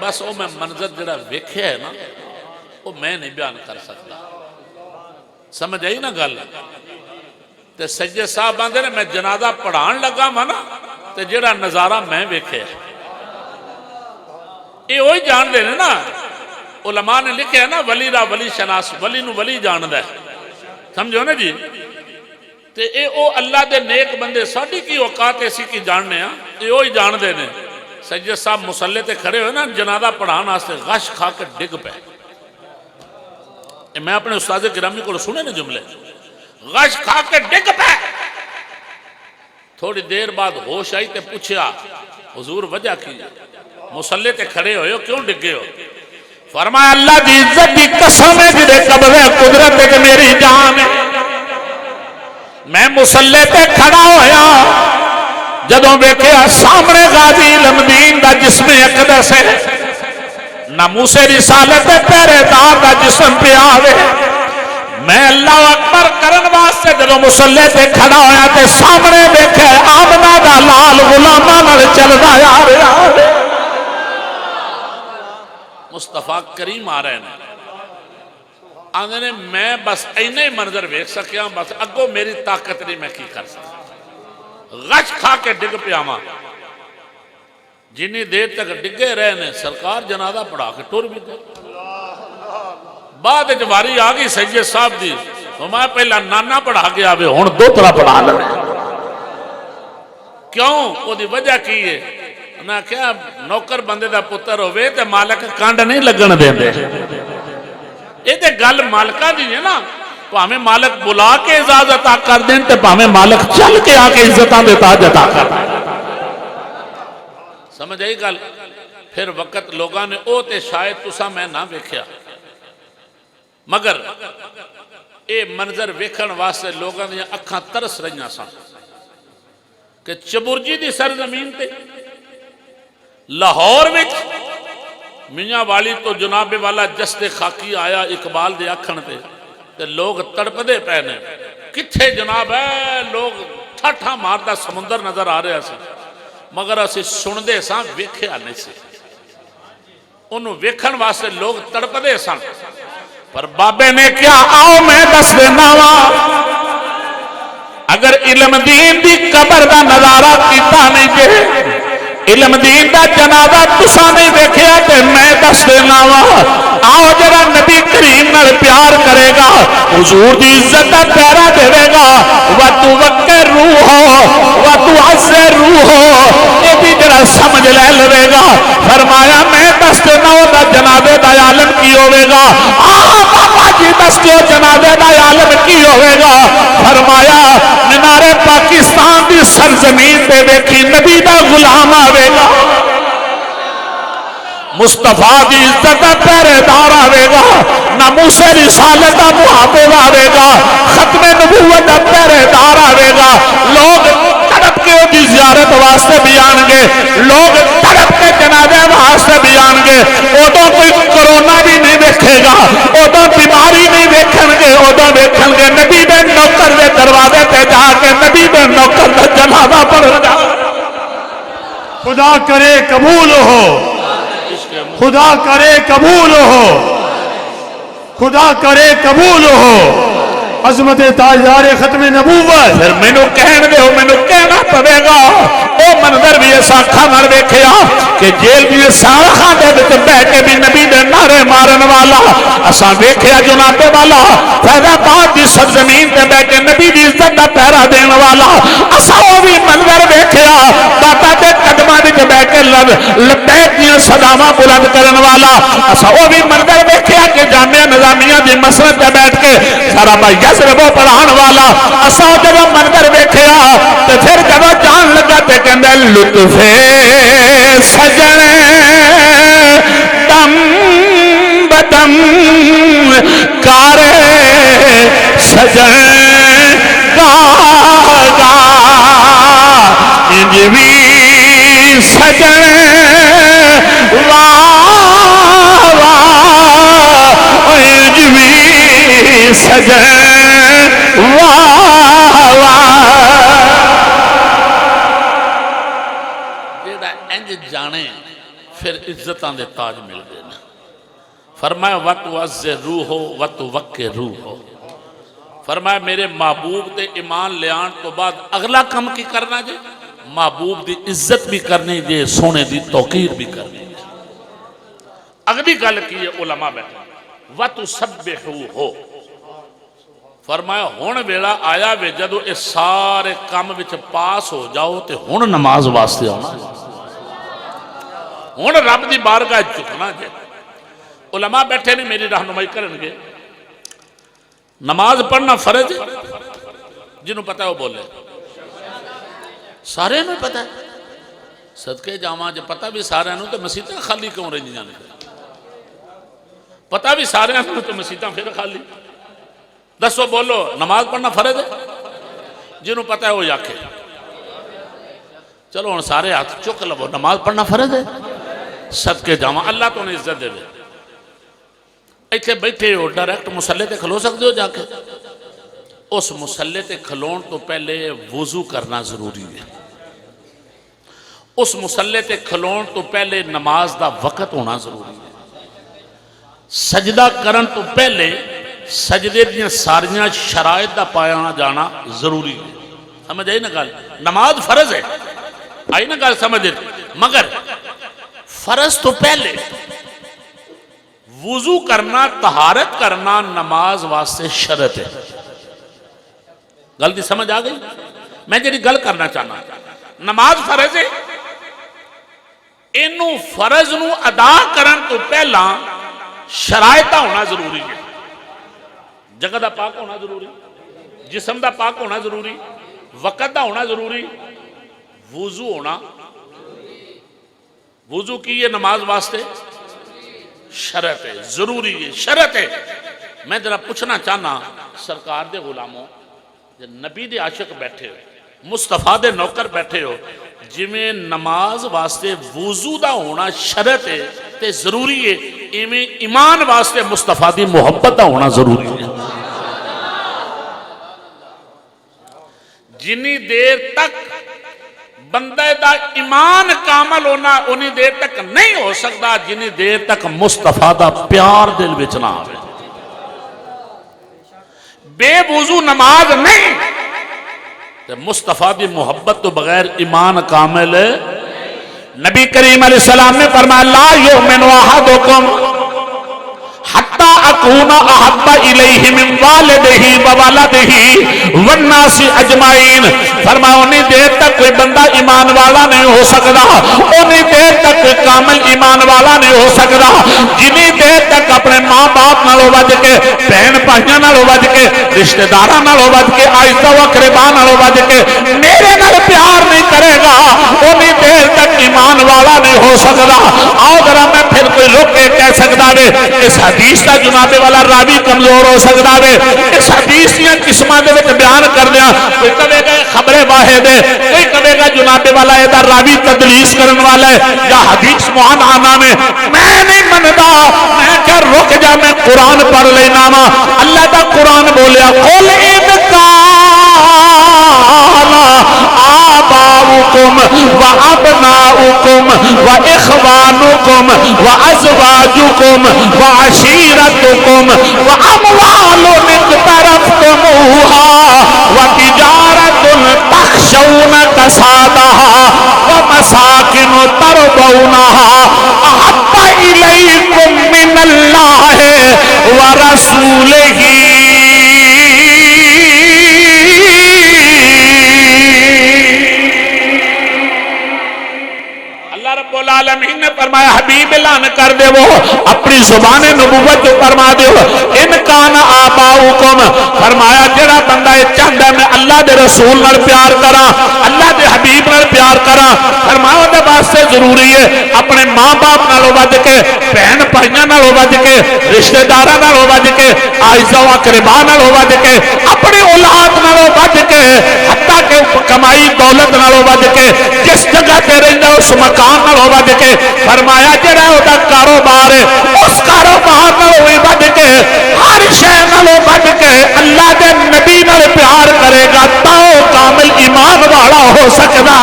بس وہ میں منظر جڑا ویکھے ہے نا وہ میں نہیں بیان کر سکتا. سمجھ آئی نا گل؟ تے سجدے صاحب آندے نے میں جنازہ پڑھان لگا مانا تے جڑا نظارہ میں ویکھے یہ وہی جان دے نا. علماء نے لکھے ہے نا ولی را ولی شناس ولی نو ولی جان دے سمجھو نا جی. تے اے او اللہ دے نیک بندے ساڑھی کی اوقات ایسی کی جاننے ہیں یہ وہی جان دے نے. سجدے صاحب مسلح تے کھڑے ہوئے نا جنازہ پڑھان آستے غش کھا کے ڈگ پہ. میں اپنے استاد گرامی کو سنے نا جملے غش کھا کے ڈگ پہ. تھوڑی دیر بعد ہوش آئی تے پوچھیا حضور وجہ کی مسلح تے کھڑے ہوئے ہو کیوں ڈگے ہو؟ فرمایا اللہ دی عزت دی قسم ہے جدے قبضے قدرت ہے کہ میری جان ہے. میں مسلح تے کھڑا ہویا جدوں بیکھیا سامنے غازی علمدین دا جسم اقدس ہے ناموس رسالت پہرے دار دا جسم پہ آوے. میں اللہ اکبر کرن واسطے جدوں مسلح تے کھڑا ہویا تے سامنے بیکھے آمنہ دا لال غلاماں نال چلدا آ رہا ہے. مصطفیٰ کریم آ رہے ہیں آندے نے میں بس اینے منظر ویکھ سکیا بس اگو میری طاقت نہیں میں کی کر سکتا. غش کھا کے ڈگ پیاما جنی دیر تک ڈگے رہے نے سرکار جنازہ پڑھا کے ٹور بھی دے. بعد جواری آگئی سید صاحب دی تو میں پہلا نانا پڑھا گیا بھی ہون دو طرح پڑھا لے. کیوں؟ وہ دی وجہ کی ہے انہاں کیا نوکر بندے دا پتر ہوئے تے مالک کانڈ نہیں لگن دیں دے. یہ تے گل مالکہ دی ہے نا. پاہمیں مالک بلا کے اعزاز عطا کر دیں تے پاہمیں مالک چل کے آ کے عزتاں دے تاج عطا کر دیں. سمجھ آئی گل. پھر وقت لوگاں نے او تے شاید تسا میں نہ ویکھیا مگر اے منظر ویکھن واسطے لوگاں دی اکھاں ترس رہیاں سن کہ چبرجی دی سرزمین تے لاہور وچ میاں والی تو جناب والا جسد خاکی آیا اقبال دے اکھن تے لوگ تڑپ دے پہنے کتھے جناب ہے. لوگ ٹھاٹھا ماردا سمندر نظر آ رہا سی مگر اسی سن دے ساں ویکھیا نہیں سی. انہوں ویکھن واسطے لوگ تڑپ دے سن. پر بابے نے کیا آؤ میں دس دینا وا اگر علم دین دی قبر دا نظارہ کیتا نہیں جے علم دین دا جنازہ تسا نہیں دیکھیا تے میں دس دینا وا. آؤ جڑا نبی کریم نال پیار کرے گا حضور دی عزت دا پیرا دے گا وَتُوَقِّرْ رُوحُ وَتُعَزِّرْ رُوحُ یہ بھی جڑا سمجھ لے لے گا. فرمایا میں دس دینا دا جنازے دا عالم کی ہوئے گا. بابا جی دس دیو جنازے دا عالم کی ہوئے گا. فرمایا مینارے پاکستان دی سرزمین تے دیکھی نبی دا غلام آوے گا مصطفیٰ دی عزت دا پہرے دار آوے گا ناموس رسالت دا محافظ آوے گا ختم نبوت دا پہرے دار آوے گا. لوگ تڑپ کے دی زیارت واسطے بھی آنگے لوگ تڑپ کے جنازے واسطے بھی آنگے. ادھوں کوئی کرونا بھی نہیں دیکھے گا ادھوں بیماری نہیں دیکھیں گے ادھوں دیکھیں گے نبی دے نوکر دے دروازے تے جا کے نبی دے نوکر دا جنازہ پڑھ جا. خدا کرے قبول ہو خدا کرے قبول ہو خدا کرے قبول ہو عظمت تاجدار ختم نبوت. پھر میں نو کہن دے ہو میں نو کہنا پڑے گا او منظر بھی ایسا کھانا دیکھیا کہ جیل بھی سارا خان دے بچ بیٹھ کے بھی نبی دے نعرے مارن والا اساں دیکھیا جناب والا فیض آباد دی سرزمین تے بیٹھ کے نبی دی عزت دا پہرا دین والا اساں وہ بھی منظر دیکھیا داتا دے قدماں وچ بیٹھ کے لبیک دیاں صداواں بلند کرن والا اساں وہ بھی منظر دیکھیا کہ جامعہ نظامیہ دی مسجد تے بیٹھ کے سارا بھائی یسربو پڑھان والا اساں جب منظر دیکھیا تے پھر جب جان لگا تے کہندے لطف سجن دم بدم کار سجن گاگا انجوی سجن انجوی سجن جانے پھر عزتاں دے تاج مل گئے نا. فرمایا وَتُعَزِّرُوهُ وَتُوَقِّرُوهُ. فرمایا میرے محبوب دے ایمان لے آن تو بعد اگلا کم کی کرنا جے محبوب دی عزت بھی کرنی جے سونے دی توقیر بھی کرنی جے. اگلی گل کی ہے علماء بیٹھا وَتُسَبِّحُوهُ. فرمایا ہون ویلا آیا وے جدو اس سارے کام وچ پاس ہو جاؤ تے ہون نماز واسطے آنا ہون رب دی بارگاہ چکنا جے. علماء بیٹھے نے میری رہنمائی کرنگے نماز پڑھنا فرض ہے جنہوں پتہ ہے وہ بولے سارے انہوں پتہ ہے صدقے جامعہ جب پتہ بھی سارے انہوں تو مسیطہ خالی کیوں رہی جانے پتہ بھی سارے انہوں تو مسیطہ پھر خالی دسو بولو نماز پڑھنا فرض ہے جنہوں پتہ ہے وہ یاکے چلو ان سارے ہاتھ چک لو نماز پڑھنا فرض ہے صدقے جامعہ اللہ تو انہیں عزت دے دے ایتھے بیٹھے ہو ڈائریکٹ مسلح تے کھلو سکتے ہو جا کے اس مسلح تے کھلون تو پہلے وضو کرنا ضروری ہے اس مسلح تے کھلون تو پہلے نماز دا وقت ہونا ضروری ہے سجدہ کرن تو پہلے سجدے دیاں ساریاں شرائط دا پایا جانا ضروری ہے سمجھ آئی نا گل نماز فرض ہے آئی نا گل سمجھ مگر فرض تو پہلے وضو کرنا طہارت کرنا نماز واسطے شرط ہے غلطی سمجھ آ گئی میں جی گل کرنا چاہنا نماز فرض ہے اینو فرض نو ادا کرن تو پہلا شرائط ہونا ضروری ہے. جگہ دا پاک ہونا ضروری, جسم دا پاک ہونا ضروری, وقت دا ہونا ضروری, وضو ہونا. وضو کی یہ نماز واسطے شرط ہے, ضروری ہے, شرط ہے. میں ذرا پوچھنا چاہنا سرکار دے غلاموں, نبی دے عاشق بیٹھے ہو, مصطفیٰ دے نوکر بیٹھے ہو, جویں نماز واسطے وضو دا ہونا شرط ہے تے ضروری ہے, ایویں ایمان واسطے مصطفیٰ دی محبت دا ہونا ضروری ہے. جنی دیر تک بندے دا ایمان کامل ہونا انہی دیر تک نہیں ہو سکتا جنی دیر تک مصطفیٰ دا پیار دل وچ نہ آوے. بے وضو نماز نہیں, مصطفیٰ دی محبت تو بغیر ایمان کامل ہے. نبی کریم علیہ السلام نے فرمایا لا یؤمن احدکم حتی اکون احب الیہ من والدہ وولدہ والناس اجمعین. فرمایا انہی دیر تک کوئی بندہ ایمان والا نہیں ہو سکتا, انہی دیر تک کوئی کامل ایمان والا نہیں ہو سکتا جنہی دیر تک اپنے ماں باپ نالوں وج کے, بہن بھائیاں نالوں وج کے, رشتہ داراں نالوں وج کے, آہستہ و اقرباء نالوں وج کے میرے نال پیار نہیں کرے گا, انہی دیر تک ایمان والا نہیں ہو سکتا. آؤ ذرا میں پھر کوئی رک کے کہہ سکتا ہے اس حدیث کا جناب والا راوی کمزور ہو سکتا ہے, اس حدیث دیا قسماں دے وچ بیان کر دیا. کوئی کہے گا خبر واحد ہے, کوئی کہے گا جناب والا یہ راوی تدلیس کرن والا ہے یا حدیث معاندہ میں. میں نہیں منتا, میں کہ رک جا, میں قرآن پڑھ لینا وا. اللہ دا قرآن بولیا قل ان آباؤکم و ابناؤکم و اخوانکم و ازواجکم و عشیرتکم و اموال اقترفتموها و تجارت تخشون کسادها و مساکن ترضونها احب الیکم من اللہ و رسولہ. العالمین نے فرمایا حبیب اعلان کر دے وہ اپنی زبان نبوت جو فرما دے ان کان آباؤکم. فرمایا جڑا بندہ یہ چاہتا ہے میں اللہ دے رسول نال پیار کراں, اللہ دے حبیب نال پیار کراں, فرمایا دے واسطے ضروری ہے اپنے ماں باپ نالوں وج کے, بہن بھائیاں نالوں وج کے, رشتہ داراں نالوں وج کے, اعزاء و اقرباء نالوں وج کے, اپنی اولاد نالوں وج کے, حتیٰ کہ کمائی دولت نالوں وج کے, جس جگہ تے رہندا اس مکان نالوں وج کے. فرمایا جڑا اودا کاروبار ہے اس کاروبار نالوں وی وج کے, ہر شے نالوں وج کے اللہ دے نبی نال پیار کرے گا تا کامل ایمان والا ہو سکدا.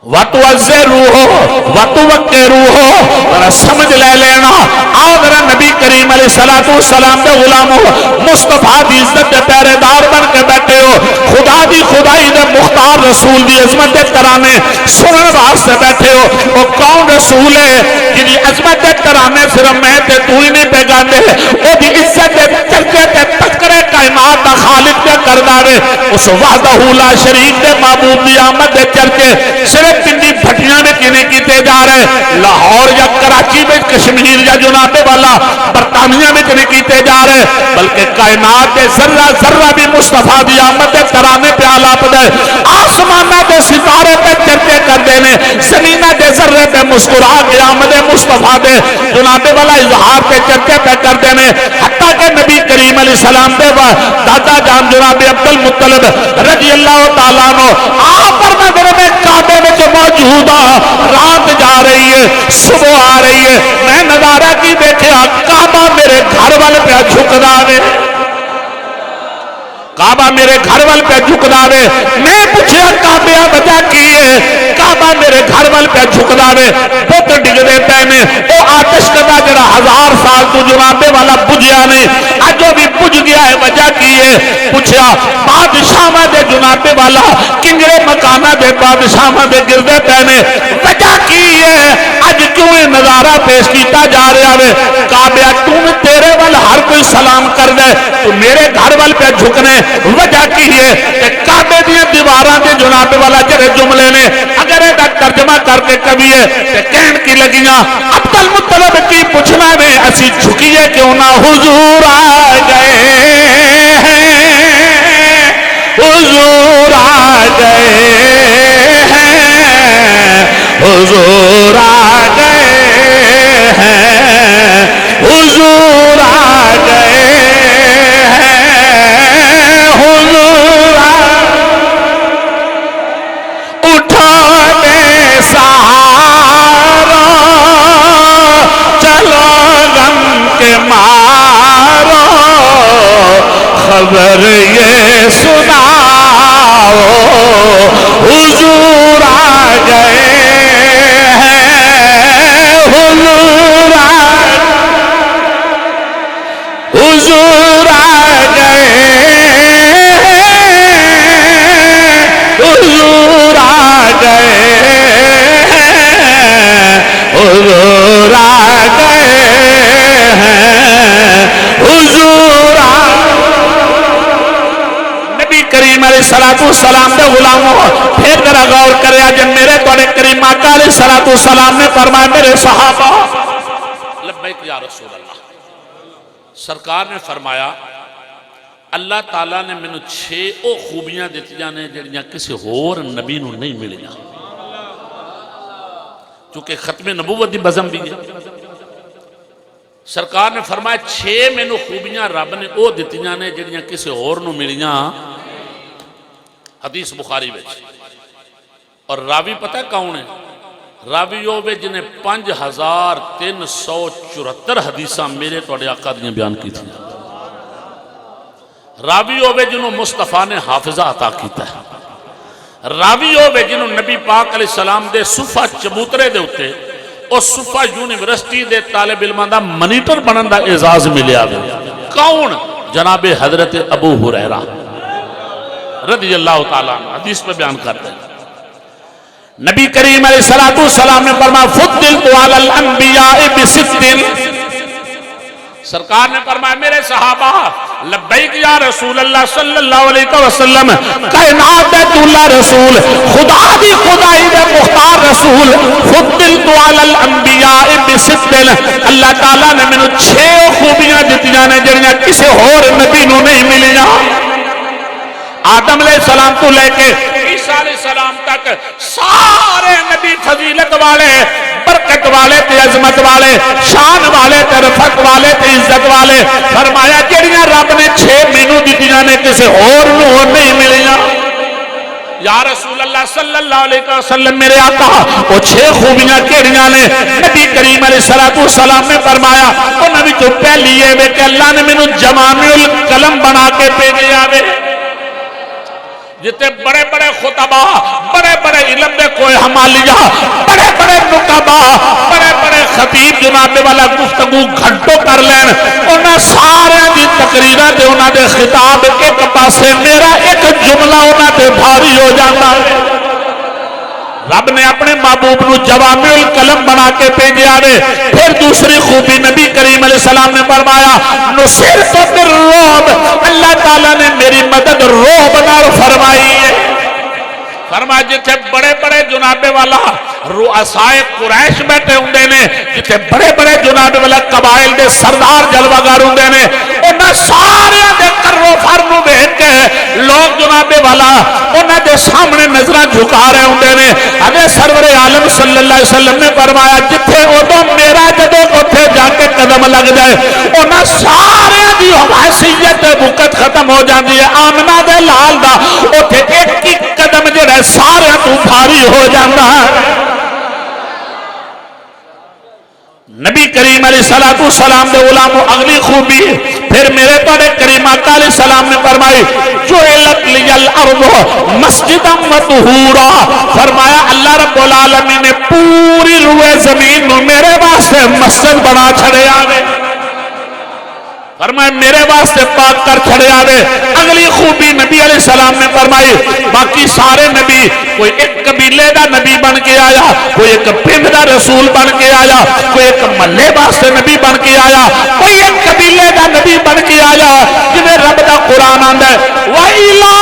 وَتُوَزِّرُوهُ وَتُوَقِّرُوهُ. ذرا سمجھ لے لینا. آؤ ذرا نبی کریم علیہ السلام دے غلاموں, مصطفیٰ دی عزت دے پہرے دار بن کے بیٹھے ہو, خدا دی خدائی دے مختار رسول دی عظمت دے ترانے سنن واسطے بیٹھے ہو. وہ کون رسول ہے جنہی عظمت دے ترانے صرف میں تے تو ہی نہیں پہ گاندے, وہ دی عزت دے چرچے تے تذکرے کائنات دا خالق دے کردارے, اس وحدہ لا شریک دے معبود دی آمد دے چرچے صرف پنڈی بھٹیاں میں کینے کیتے جا رہے, لاہور یا کراچی میں, کشمیر یا جناب والا برطانیہ میں کینے کیتے جا رہے, بلکہ کائنات دے ذرہ ذرہ بھی مصطفیٰ دی آمد دے ترانے پہ آلاپ دے, آسمانہ دے ستارے پہ چرچے کر دینے, زمینہ دے ذرے پہ مسکرا کے آمد مصطفیٰ دے جناب والا اظہار پہ چرچے پہ کر دینے. حتیٰ کہ نبی کریم علیہ السلام دے دادا جان جناب عبد المطلب رضی اللہ تعالیٰ عنہ آپ پر نظر میں کعبے میں موجود, رات جا رہی ہے, صبح آ رہی ہے, میں نظارہ کی دیکھا کعبہ میرے گھر والے پہ جھکدا وے, کعبہ میرے گھر وال پہ جھکدا وے. میں پوچھیا کعبہ وجہ کی ہے, کعبہ میرے گھر وال پہ جھکدا وے, بت ڈگدے پے نے, او آتش کدا جڑا 1000 سال تو جناب والا بجھیا نہیں, اج وہ بھی بجھ گیا ہے, وجہ کی ہے. پوچھیا بات بادشاہ دے جناب والا کنجرے مکانہ دے بادشاہ دے گردے پینے وجہ کی ہے اج کیوں نظارہ پیش کیتا جا رہا ہے کعبہ تم تیرے وال ہر کوئی سلام کر دے تو میرے گھر وال پہ جھکنے وجہ کی ہے کہ کعبے دیا دیواراں دے جناب والا جڑے جملے نے اگر یہ ترجمہ کر کے کبھی ہے کہ کہن کی لگیاں عبد المطلب کی پوچھنا نے اسی جھکیے کیوں نہ حضور آ گئے حضور آ گئے ہیں حضور آ گئے ہیں حضور آ گئے ہیں حضور اٹھا دے سہارا چلو غم کے مارو خبر یہ سناؤ حضور آ گئے ہیں حضور آ گئے حضور آ گئے حضور آ گئے حضور نبی کریم علیہ السلام دے غلاموں پھر ذرا غور کریا جب میرے توڑے کریم آقا علیہ السلام نے فرمایا میرے صحابہ لبیک یا رسول اللہ سرکار نے فرمایا اللہ تعالیٰ نے میں نے 6 او خوبیاں دیتی جانے جڑیاں کسی اور نبی نو نہیں ملیاں چونکہ ختم نبوت دی بزم بھی ہے سرکار نے فرمایا 6 میں نے خوبیاں رب نے او دیتی جانے جڑیاں کسی اور نو ملیاں حدیث بخاری وچ اور راوی پتہ کون ہے راوی ہوئے جنہیں 5374 حدیثاں میرے توڑے آقا دیاں بیان کی تھی راوی ہوئے جنہوں مصطفیٰ نے حافظہ عطا کیتا ہے راوی ہوئے جنہوں نبی پاک علیہ السلام دے صفحہ چبوترے دے ہوتے اور صفحہ یونیورسٹی دے طالب علمان دا منیٹر بنن دا اعزاز ملے آگے کون جناب حضرت ابو ہریرہ رضی اللہ تعالیٰ حدیث پہ بیان کرتے ہیں نبی کریم علیہ السلام نے فرمایا فضلت علی الانبیاء بستن سرکار نے فرمایا میرے صحابہ لبیک یا رسول اللہ صلی اللہ علیہ وسلم کائنات ہے تو اللہ رسول خدا دی خدائی دے مختار رسول فضلت علی الانبیاء بستن اللہ تعالیٰ نے میں 6 خوبیاں دیتیاں نے جڑیاں کسی اور نبی نو نہیں ملیاں آدم علیہ السلام تو لے کے عیسیٰ علیہ السلام تک سارے نبی فضیلت والے برکت والے تے عظمت والے شان والے تے رفعت والے تے عزت والے فرمایا جڑیاں رب نے 6 مینوں دتیاں نے کسی اور نو نہیں ملیاں یا رسول اللہ صلی اللہ علیہ وسلم میرے آقا وہ 6 خوبیاں کیڑیاں نے نبی کریم علیہ السلام نے فرمایا انہاں وچوں پہلی ہے کہ اللہ نے مینوں جوامع الکلم بنا کے بھیجے آوے جتے بڑے بڑے خطبہ بڑے بڑے علم دے کوئی حمالیہ بڑے بڑے نقبہ بڑے بڑے خطیب جناب والا گفتگو گھنٹوں کر لین انہاں سارے دی تقریرہ دے انہاں دے خطاب ایک پاسے میرا ایک جملہ انہاں دے بھاری ہو جاتا ہے رب نے اپنے محبوب نو جوامع الکلم بنا کے بھیجے آوے پھر دوسری خوبی نبی کریم علیہ السلام نے فرمایا نصرت بالرعب اللہ تعالیٰ نے میری مدد رعب نال فرمائی ہے فرمایا جتھے بڑے بڑے جناب والا رؤسائے قریش بیٹھے ہوندے نے جتھے بڑے بڑے جناب والا قبائل دے سردار جلوہ گر ہوندے نے انہاں سارے دے کرو فرنو بیٹھ کے لوگ جناب والا انہاں دے سامنے نظرہ جھکا رہے ہوندے نے حضرت سرور عالم صلی اللہ علیہ وسلم نے فرمایا جتھے ادو میرا جدو اتھے جا کے قدم لگ جائے انہاں سارے دی حیثیت بکت ختم ہو جاندی ہے آمنہ دے لال دا اتھے ایک ہی قدم جڑے سارے تو بھاری ہو جاندہ ہے نبی کریم علیہ السلام دے غلامو اگلی خوبی پھر میرے پاڑے کریم آقا علیہ السلام نے فرمائی جعلت لی الارض مسجدا مطہورا فرمایا اللہ رب العالمین نے پوری روئے زمین میں میرے واسطے مسجد بنا چھڑے آگے فرمایا میرے واسطے پاک کر چھڑے آوے اگلی خوبی نبی علیہ السلام نے فرمائی باقی سارے نبی کوئی ایک قبیلے دا نبی بن کے آیا، کوئی ایک پنڈ دا رسول بن کے آیا، کوئی ایک محلے واسطے نبی بن کے آیا، کوئی ایک قبیلے دا نبی بن کے آیا، جنہیں رب دا قرآن آندا ہے وَإِلَىٰ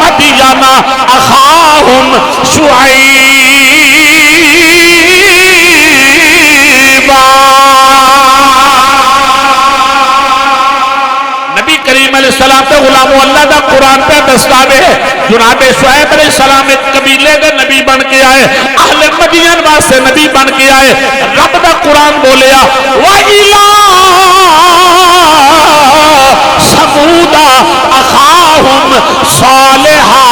مَدْيَنَ أَخَاهُمْ شُعَيْبًا۔ نبی کریم علیہ السلام تے غلامو اللہ دا قرآن پہ دستاوے جناب شعیب علیہ السلام ایک قبیلے دے نبی بن کے آئے، اہل مدین واسطے نبی بن کے آئے، رب دا قرآن بولیا وَإِلَىٰ ثَمُودَ أَخَاهُمْ صَالِحًا۔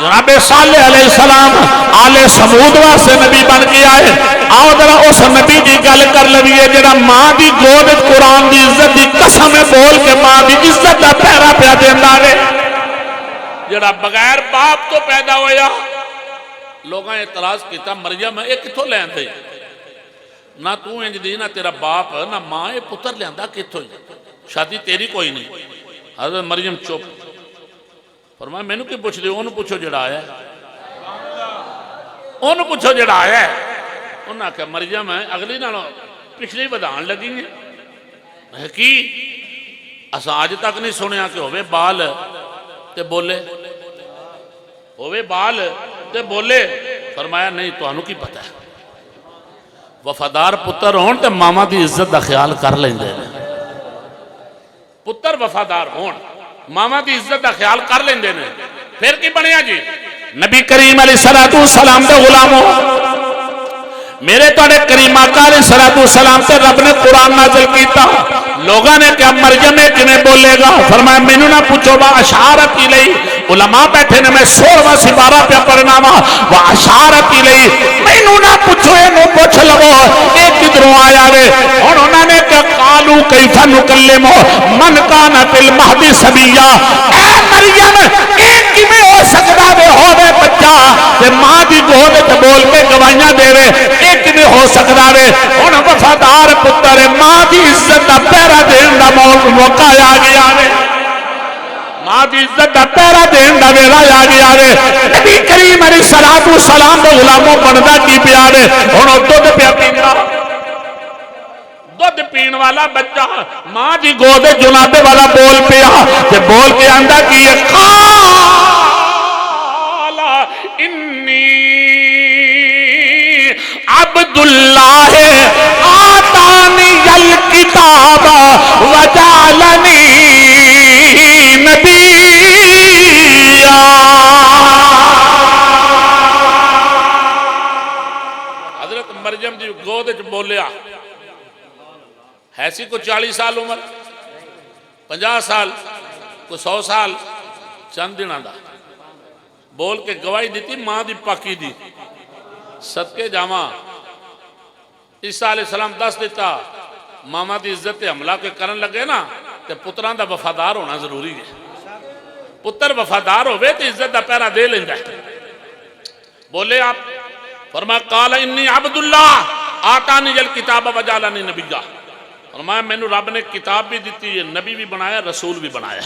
جناب صالح علیہ السلام آل سمود واسطے نبی بن کے آئے۔ آؤ ذرا اس نبی دی گل کر لویے جڑا ماں دی گود قرآن دی عزت دی قسم بول کے ماں دی عزت دا پہرا پیا دیندا ہے، جڑا بغیر باپ تو پیدا ہویا۔ لوگاں اعتراض کیتا مریم اے کتھوں لیندے، نہ تو انج دی نہ تیرا باپ نہ ماں، اے پتر لیندا کتھوں، شادی تیری کوئی نہیں۔ حضرت مریم چپ فرمایا مینوں کی پوچھ دیو، انہوں پوچھو جڑا آیا ہے، انہوں پوچھو جڑا آیا ہے۔ انہوں نے کہا مریم ہے اگلی نالوں پچھلی بدھان لگی ہیں کی اساں آج تک نہیں سنیا کہ ہوئے بال تے بولے، ہوئے بال تے بولے۔ فرمایا نہیں تو انہوں کی پتہ ہے، وفادار پتر ہون تے ماما دی عزت دا خیال کر لیں دے، پتر وفادار ہون ماما دی عزت دا خیال کر لیں دے۔ پھر کی بنیا جی نبی کریم علیہ السلام دے غلاموں، میرے توڑے کریم آقا علیہ السلام سے رب نے قرآن نازل کیتا۔ لوگاں نے کہا مریم کنے بولے گا، فرمایا مینوں نہ پوچھو وَأَشَارَتْ إِلَيْهِ، علماء بیٹھے نے میں 16واں سپارہ پہ پڑھنا وا وَأَشَارَتْ إِلَيْهِ، مینوں نہ پوچھو اینوں پوچھ لو ایک کدھروں آیا وے۔ ہن انہوں نے کہا قالوا كيف نكلم من كان في المهد صبيا، اے مریم ایک کیویں ہو سکدا وے ہوے بچہ تے ماں دی گود تے بول کے گواہیاں دے وے، ایک کیویں ہو سکدا وے۔ ہن وفادار پتر ماں دی عزت دا پہرا دین دا موقع آ گیا وے، ماں دی عزت دا پہرا دین دا ویلا آ گیا وے۔ نبی کریم علیہ السلام دے غلاموں بندا کی پیا وے، ہن دودھ پیا پیندا، دودھ پین والا بچہ ماں دی گود جنابے والا بول پیا تے بول کے آندا کی قال انی عبداللہ آتانی الکتاب وجعلنی نبیا۔ حضرت مریم دی گود وچ بولیا، ایسی کو 40 سال عمر، 50 سال، کو 100 سال، چند دن آدھا بول کے گواہی دیتی ماں دی پاکی دی۔ صدقے جامع عیسیٰ علیہ السلام دس دیتا ماما دی عزت حملہ کے کرن لگے نا تے پتران دا وفادار ہونا ضروری ہے، پتر وفادار ہوئے تے عزت دا پیرا دے لیں جائے۔ بولے آپ فرمایا قال انی عبداللہ آتانی الکتاب وجعلنی نبیا، فرمایا میں نے رب نے کتاب بھی دیتی ہے، نبی بھی بنایا، رسول بھی بنایا۔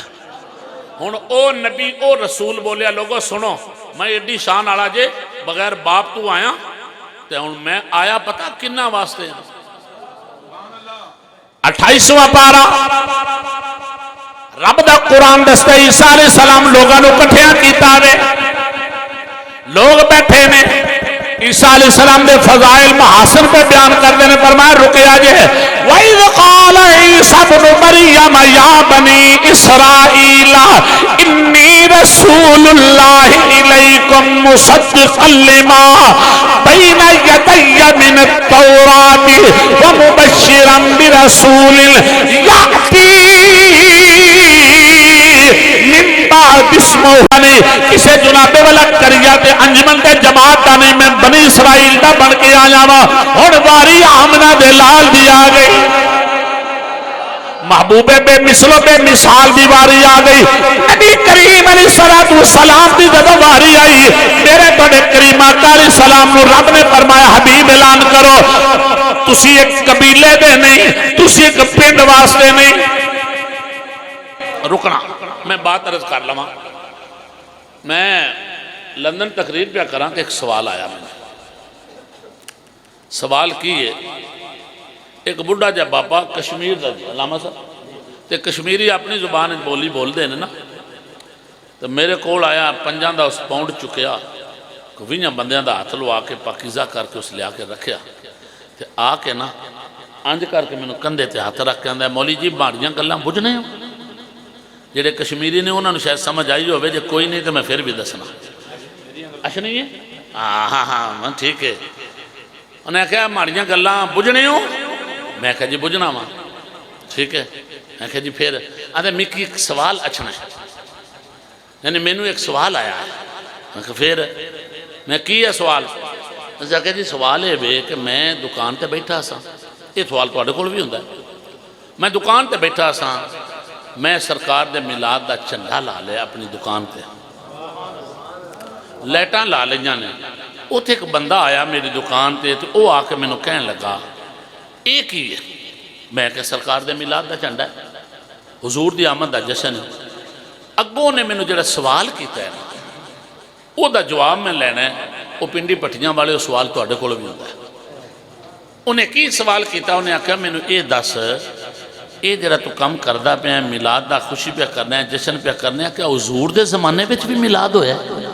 ہن او نبی او رسول بولیا لوگوں سنو میں ایڈی شان آڑا جے بغیر باپ تو آیا تے ہن میں آیا پتا کنہ واسطے ہیں۔ 28واں پارا رب دا قرآن دستے عیسیٰ علیہ السلام لوگاں نو کٹھیاں کیتا وے، لوگ بیٹھے نے عیسیٰ علیہ السلام دے فضائل محاسن پہ بیان کر دینے فرمایا رکیا جے وَإِذْ قَالَ عِيسَى ابْنُ مَرْيَمَ يَا بَنِي إِسْرَائِيلَ إِنِّي رَسُولُ اللَّهِ إِلَيْكُمْ مُصَدِّقًا لِمَا بَيْنَ يَدَيَّ مِنَ التَّوْرَاةِ وَمُبَشِّرًا بِرَسُولٍ يَأْتِي من بعد اسمه، کسے جنابے والا کریا تے انجمن دے جماعت دا نہیں، میں بنی اسرائیل دا بن کے آیا وا۔ ہن واری آمنہ دے لال دی آ گئی، محبوب بے مثلو بے مثال دی واری آ گئی۔ نبی کریم علیہ السلام دی جدو واری آئی میرے توڑے کریم آقا علیہ السلام نو رب نے فرمایا حبیب تسی ایک قبیلے دے نہیں، تسی ایک پنڈ واسطے نہیں۔ رکنا میں بات عرض کر لواں، میں لندن تقریر پہ کراں کہ ایک سوال آیا میں نے، سوال کی ہے ایک بڑھا جا بابا کشمیر دا جی علامہ صاحب تے کشمیری اپنی زبان بولی بول دے نا، تو میرے کول آیا 50 پاؤنڈ چکیا، 20 بندیاں دا ہاتھ لوا کے پاکیزہ کر کے اس لیا کے رکھیا، تے آ کے نا انج کر کے میں کندھے تے ہاتھ رکھ کے آندا ہے مولوی جی ماڑیاں گلاں بجھنے ہو، جڑے کشمیری نے انہوں نے شاید سمجھ آئی ہوئے، جے کوئی نہیں تو میں پھر بھی دسنا۔ اچھا نہیں ہے؟ ہاں ٹھیک ہے۔ انہیں کہا ماڑیاں گلاں بجھنے ہو، میں کہا جی بجھنا ماں، ٹھیک ہے۔ میں کہا جی پھر آدھے مکی ایک سوال اچھنا ہے، یعنی میں نے ایک سوال آیا ہے۔ میں کہا پھر میں کی ہے سوال؟ میں کہا جی سوال ہے بے کہ میں دکان تے بیٹھا سا، یہ سوال تو آڑے کول بھی ہوندہ ہے، میں دکان تے بیٹھا سا، میں سرکار دے میلاد دا چنڈا لا لیا اپنی دکان تے، لیٹاں لا لیاں نے، اوتھے ایک بندہ آیا میری دکان تے تو وہ آ کے میں نے کہنے لگا ایک ہی ہے۔ میں کہ سرکار دے میلاد دا چنڈا ہے، حضور دی آمد دا جشن ہے۔ اگوں نے میں نے جڑا سوال کیتا ہے وہ دا جواب میں لینا ہے، وہ پنڈی پٹھیاں والے وہ سوال تو اڈے کول بھی ہوتا ہے۔ انہیں کی سوال کیتا، انہیں آکھا میں نے اے دس اے جڑا تو کم کردہ پہ ہیں میلاد دا خوشی پہ کرنا ہے جشن پہ کرنا ہے، کیا حضور دے زمانے وچ بھی میلاد ہویا ہے؟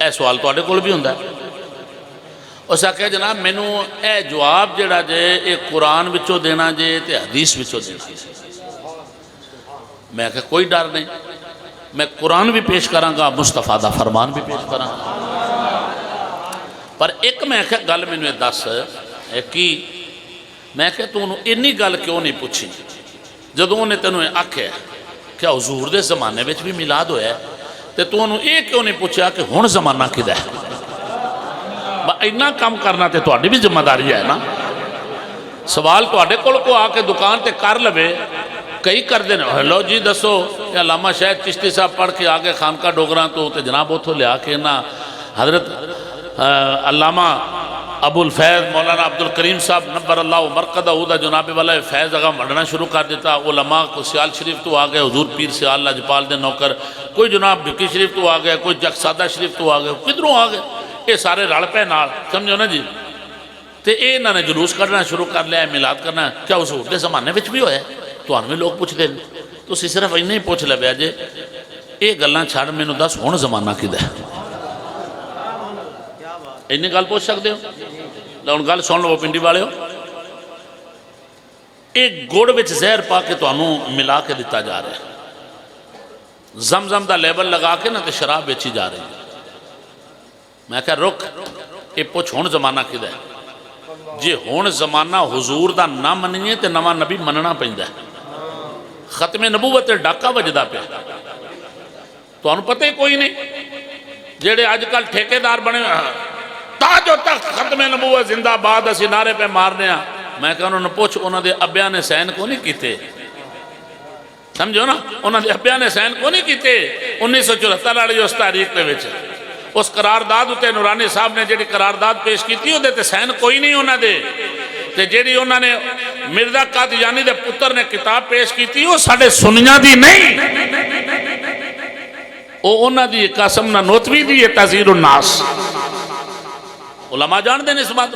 اے سوال تو اڈے کول بھی ہوتا ہے۔ اس آکھا جناب میں نے اے جواب جڑا جے اے قرآن وچوں دینا جے تے حدیث وچوں دینا جے۔ میں کہا کوئی ڈر نہیں، میں قرآن بھی پیش کراں گا، مصطفیٰ دا فرمان بھی پیش کراں گا، پر ایک میں کہا گل میں نے دس کی، میں کہا تو انہوں انی گل کیوں نہیں پوچھی جدوں نے تینوں آکھے کیا حضور دے زمانے وچ بھی میلاد ہویا ہے، تو انہوں یہ کیوں نہیں پوچھا کہ ہون زمانہ کدھا ہے؟ اینا کام کرنا تے تو آڈی بھی ذمہ داری ہے نا، سوال تو آڈے کول کو آکے دکان تے کر لوے، کئی کر دینا ہلو جی دسو کہ علامہ شاید چشتی صاحب پڑھ کے آگے خانقاہ ڈوگراں تو تے جناب اتھو لیا کے نا حضرت علامہ ابو الفیض مولانا عبدالکریم صاحب نبر اللہ مرقدہ دا جناب والا فیض اگا مڑنا شروع کر دیتا، علماء کو سیال شریف تو آگئے، حضور پیر سیال لاجپال دے نوکر، کوئی جناب بھکی شریف تو آگئے، کوئی جگ سادہ شریف تو آگئے، کدھروں آگئے، یہ سارے رڑ پہ نال سمجھو نا جی، تے اے انہوں نے جلوس کرنا شروع کر لیا ہے، میلاد کرنا ہے، کیا حضور دے زمانے وچ بھی ہویا ہے؟ تو آنویں لوگ پوچھ دیں تو اسی صرف انہیں پوچھ لے بیا جے اے گلاں چھاڑ میں نے دس ہون زمانہ کدھا ہے؟ انہیں گل پوچھ سکتے ہو؟ لون گل سن لو پنڈی والے ہو، ایک گوڑ وچ زہر پا کے تو انہوں ملا کے دیتا جا رہے ہیں، زمزم دا لیبل لگا کے نا تے شراب بیچی جا رہی ہے۔ میں کہا رک اے پوچھ ہون زمانہ کدھا ہے؟ جی ہون زمانہ حضور دا نہ منیے تے نواں نبی مننا پہندہ ہے، ختم نبوت ڈاکہ وجدہ پہ تو انہوں پتہ ہی کوئی نہیں، جیڑے آج کل ٹھیکے دار بنے تاج و تخت ختم نبوت زندہ باد اسی نعرے پہ مارنے ہیں۔ میں کہا انہوں نے پوچھ انہوں نے ابیاں نے سین کو نہیں کیتے، سمجھو نا، انہوں نے ابیاں نے سین کو نہیں کیتے 1974 والی اس تاریخ پہ وچ اس قرارداد ہوتے نورانی صاحب نے جیڑی قرارداد پیش کیتی ہوتے تے سین کوئی نہیں انہوں دے، تے جیڑی انہوں نے مرزا قادیانی دے پتر نے کتاب پیش کیتی وہ ساڑھے سنیاں دی نہیں، وہ انہوں دی قاسم نانوتوی دی تذیر الناس، علماء جان دیں اس بات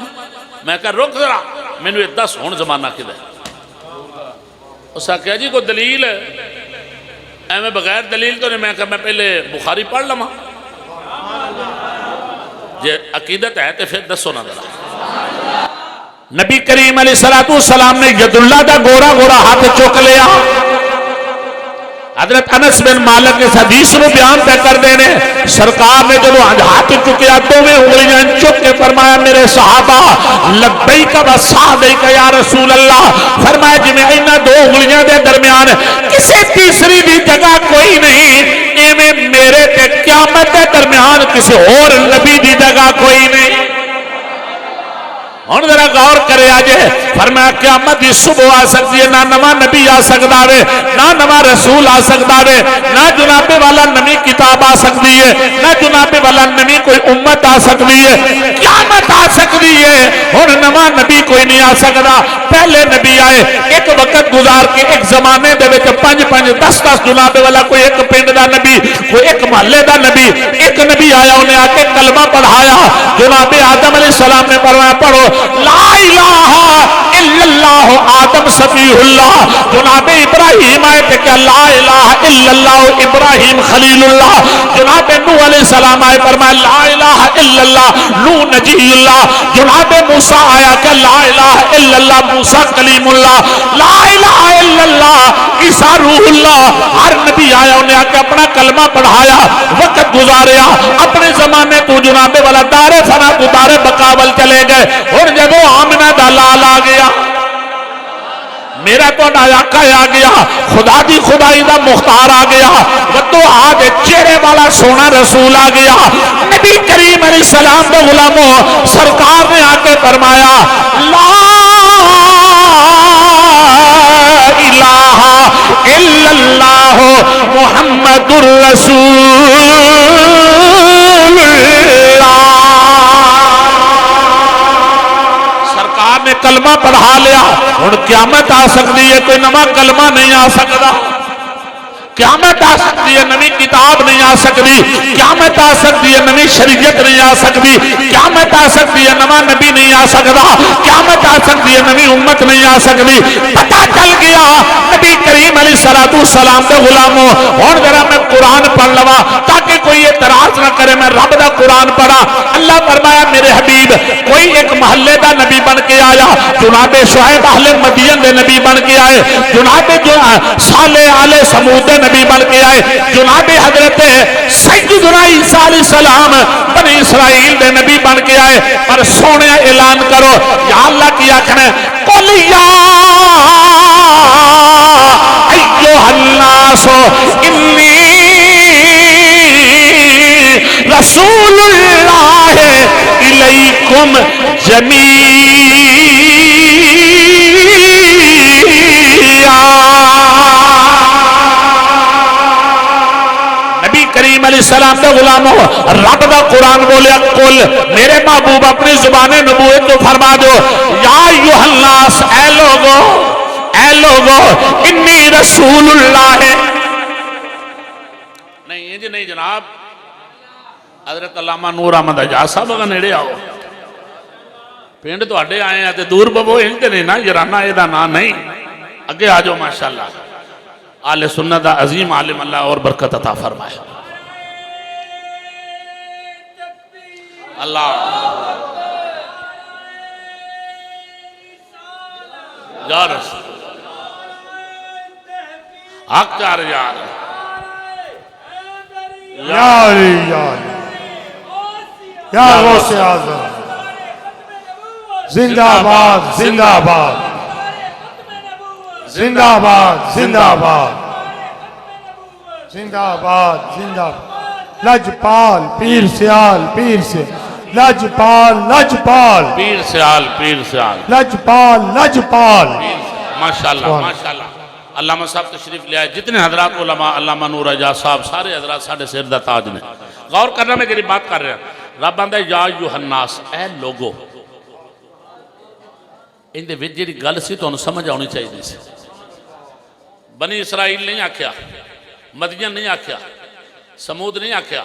میں کہا رک ذرا میں نے دس ہون زمانہ کدھا ہے؟ اس نے کہا جی کوئی دلیل ہے؟ اے میں بغیر دلیل تو نہیں، میں کہا میں پہلے بخاری پڑھ لما، جے عقیدت ہے تو پھر دسو نہ ذرا۔ نبی کریم علیہ السلام نے ید اللہ دا گورا گورا ہاتھ چک لیا، حضرت انس بن مالک اس حدیث رو بیان پہ کر دینے، سرکار نے جو ہاتھ چکیا تو میں انگلیاں چک کے فرمایا میرے صحابہ لبیک و سعدیک یا رسول اللہ، فرمایا جی میں اینا دو انگلیاں دے درمیان کسی تیسری بھی جگہ کوئی نہیں، ایمیں میرے تے قیامت دے درمیان کسی اور نبی دی جگہ کوئی نہیں۔ ہن ذرا غور کرے آجے فرمایا قیامت دی صبح آ سکتی ہے، نہ نواں نبی آ سکتا ہے، نہ نواں رسول آ سکتا ہے، نہ جناب والا نوی کتاب آ سکتی ہے، نہ جناب والا نوی کوئی امت آ سکتی ہے، قیامت آ سکتی ہے۔ ہن نواں نبی کوئی نہیں آ سکتا، پہلے نبی آئے ایک وقت گزار کے ایک زمانے دے وچ 5 10 جناب والا کوئی ایک پنڈ دا نبی، کوئی ایک محلے دا نبی، ایک نبی آیا انہیں آ کے کلمہ پڑھایا، جناب آدم علیہ السلام نے فرمایا پڑھو لا الہ الا اللہ آدم صفی اللہ، جناب ابراہیم آئے تھے کہ لا الہ الا اللہ ابراہیم خلیل اللہ، جناب نوح علیہ السلام آئے فرمایا لا الہ الا اللہ نوح نجی اللہ، جناب موسیٰ آیا کہ لا الہ الا اللہ موسیٰ کلیم اللہ، لا الہ الا اللہ عیسیٰ روح اللہ۔ ہر نبی آیا انہیں آ کے اپنا کلمہ پڑھایا، وقت گزاریا، اپنے زمانے تو جناب والا دار فنا تو دار بقاول چلے گئے، اور جب وہ آمنہ دا لال آ گیا، میرا تو آقا آ گیا، خدا دی خدائی دا مختار آ گیا، وہ آج چہرے والا سونا رسول آ گیا، نبی کریم علیہ السلام دے غلاموں سرکار نے آ کے فرمایا لا الہ الا اللہ محمد الرسول اللہ۔ سرکار نے کلمہ پڑھا لیا، اور قیامت آ سکتی ہے، کوئی نواں کلمہ نہیں آ سکتا، قیامت آ سکتی ہے، نوی کتاب نہیں آ سکتی، قیامت آ سکتی ہے، نوی شریعت نہیں آ سکتی، قیامت آ سکتی ہے، نواں نبی نہیں آ سکتا، قیامت آ سکتی ہے، نوی امت نہیں آ سکتی۔ پتہ چل گیا نبی کریم علیہ السلام دے غلاموں، اور ذرا میں قرآن پڑھ لوا تاکہ کوئی اعتراض نہ کرے، میں رب دا قرآن پڑھا۔ اللہ فرمایا میرے حبیب کوئی ایک محلے دا نبی بن کے آیا، جناب شعیب اہل مدین دے نبی بن کے آئے، جناب صالح آل سمود دے نبی بن کے آئے، جناب حضرت سیدنا عیسیٰ علیہ السلام بنی اسرائیل دے نبی بن کے آئے، پر سونے اعلان کرو یا اللہ کی آخر قل یا ایوہ الناس انی رسول اللہ الیکم جمیعا۔ کریم علیہ السلام دے غلاموں رب دا قرآن بولیا قل میرے محبوب اپنی زبان نبوت تو فرما دو یا ایوہ الناس اے لوگو انی رسول اللہ ہے۔ نہیں جی نہیں جناب، حضرت علامہ نور احمد اجاز صاحب اگر نیڑے آؤ، پینڈ تو اڈے آئے ہیں تے دور ببو انتے نہیں نا یرانہ ایدہ نا نہیں، اگے آجو ماشاءاللہ۔ آل سنت عظیم عالم اللہ اور برکت عطا فرمائے اللہ۔ یا رسول حق چار یار یا علی یا علی یا غوث اعظم زندہ باد زندہ باد زندہ باد زندہ باد زندہ باد زندہ باد لجپال پیر سیال پیر سے لجپال لجپال پیر سیال لجپال لجپال ماشاءاللہ ماشاءاللہ۔ علامہ صاحب تشریف لے آئے، جتنے حضرات علماء علامہ نور اجاز صاحب سارے حضرات ساڑھے سر دا تاج نے غور کرنا، میں تیری بات کر رہے ہیں۔ رب آندہ یا ایوہ الناس اے لوگو، ان دے وچ جیڑی گل سی تو انہوں سمجھ آنی چاہیے سی۔ بنی اسرائیل نہیں آکھیا، مدین نہیں آکھیا، سمود نہیں آکھیا،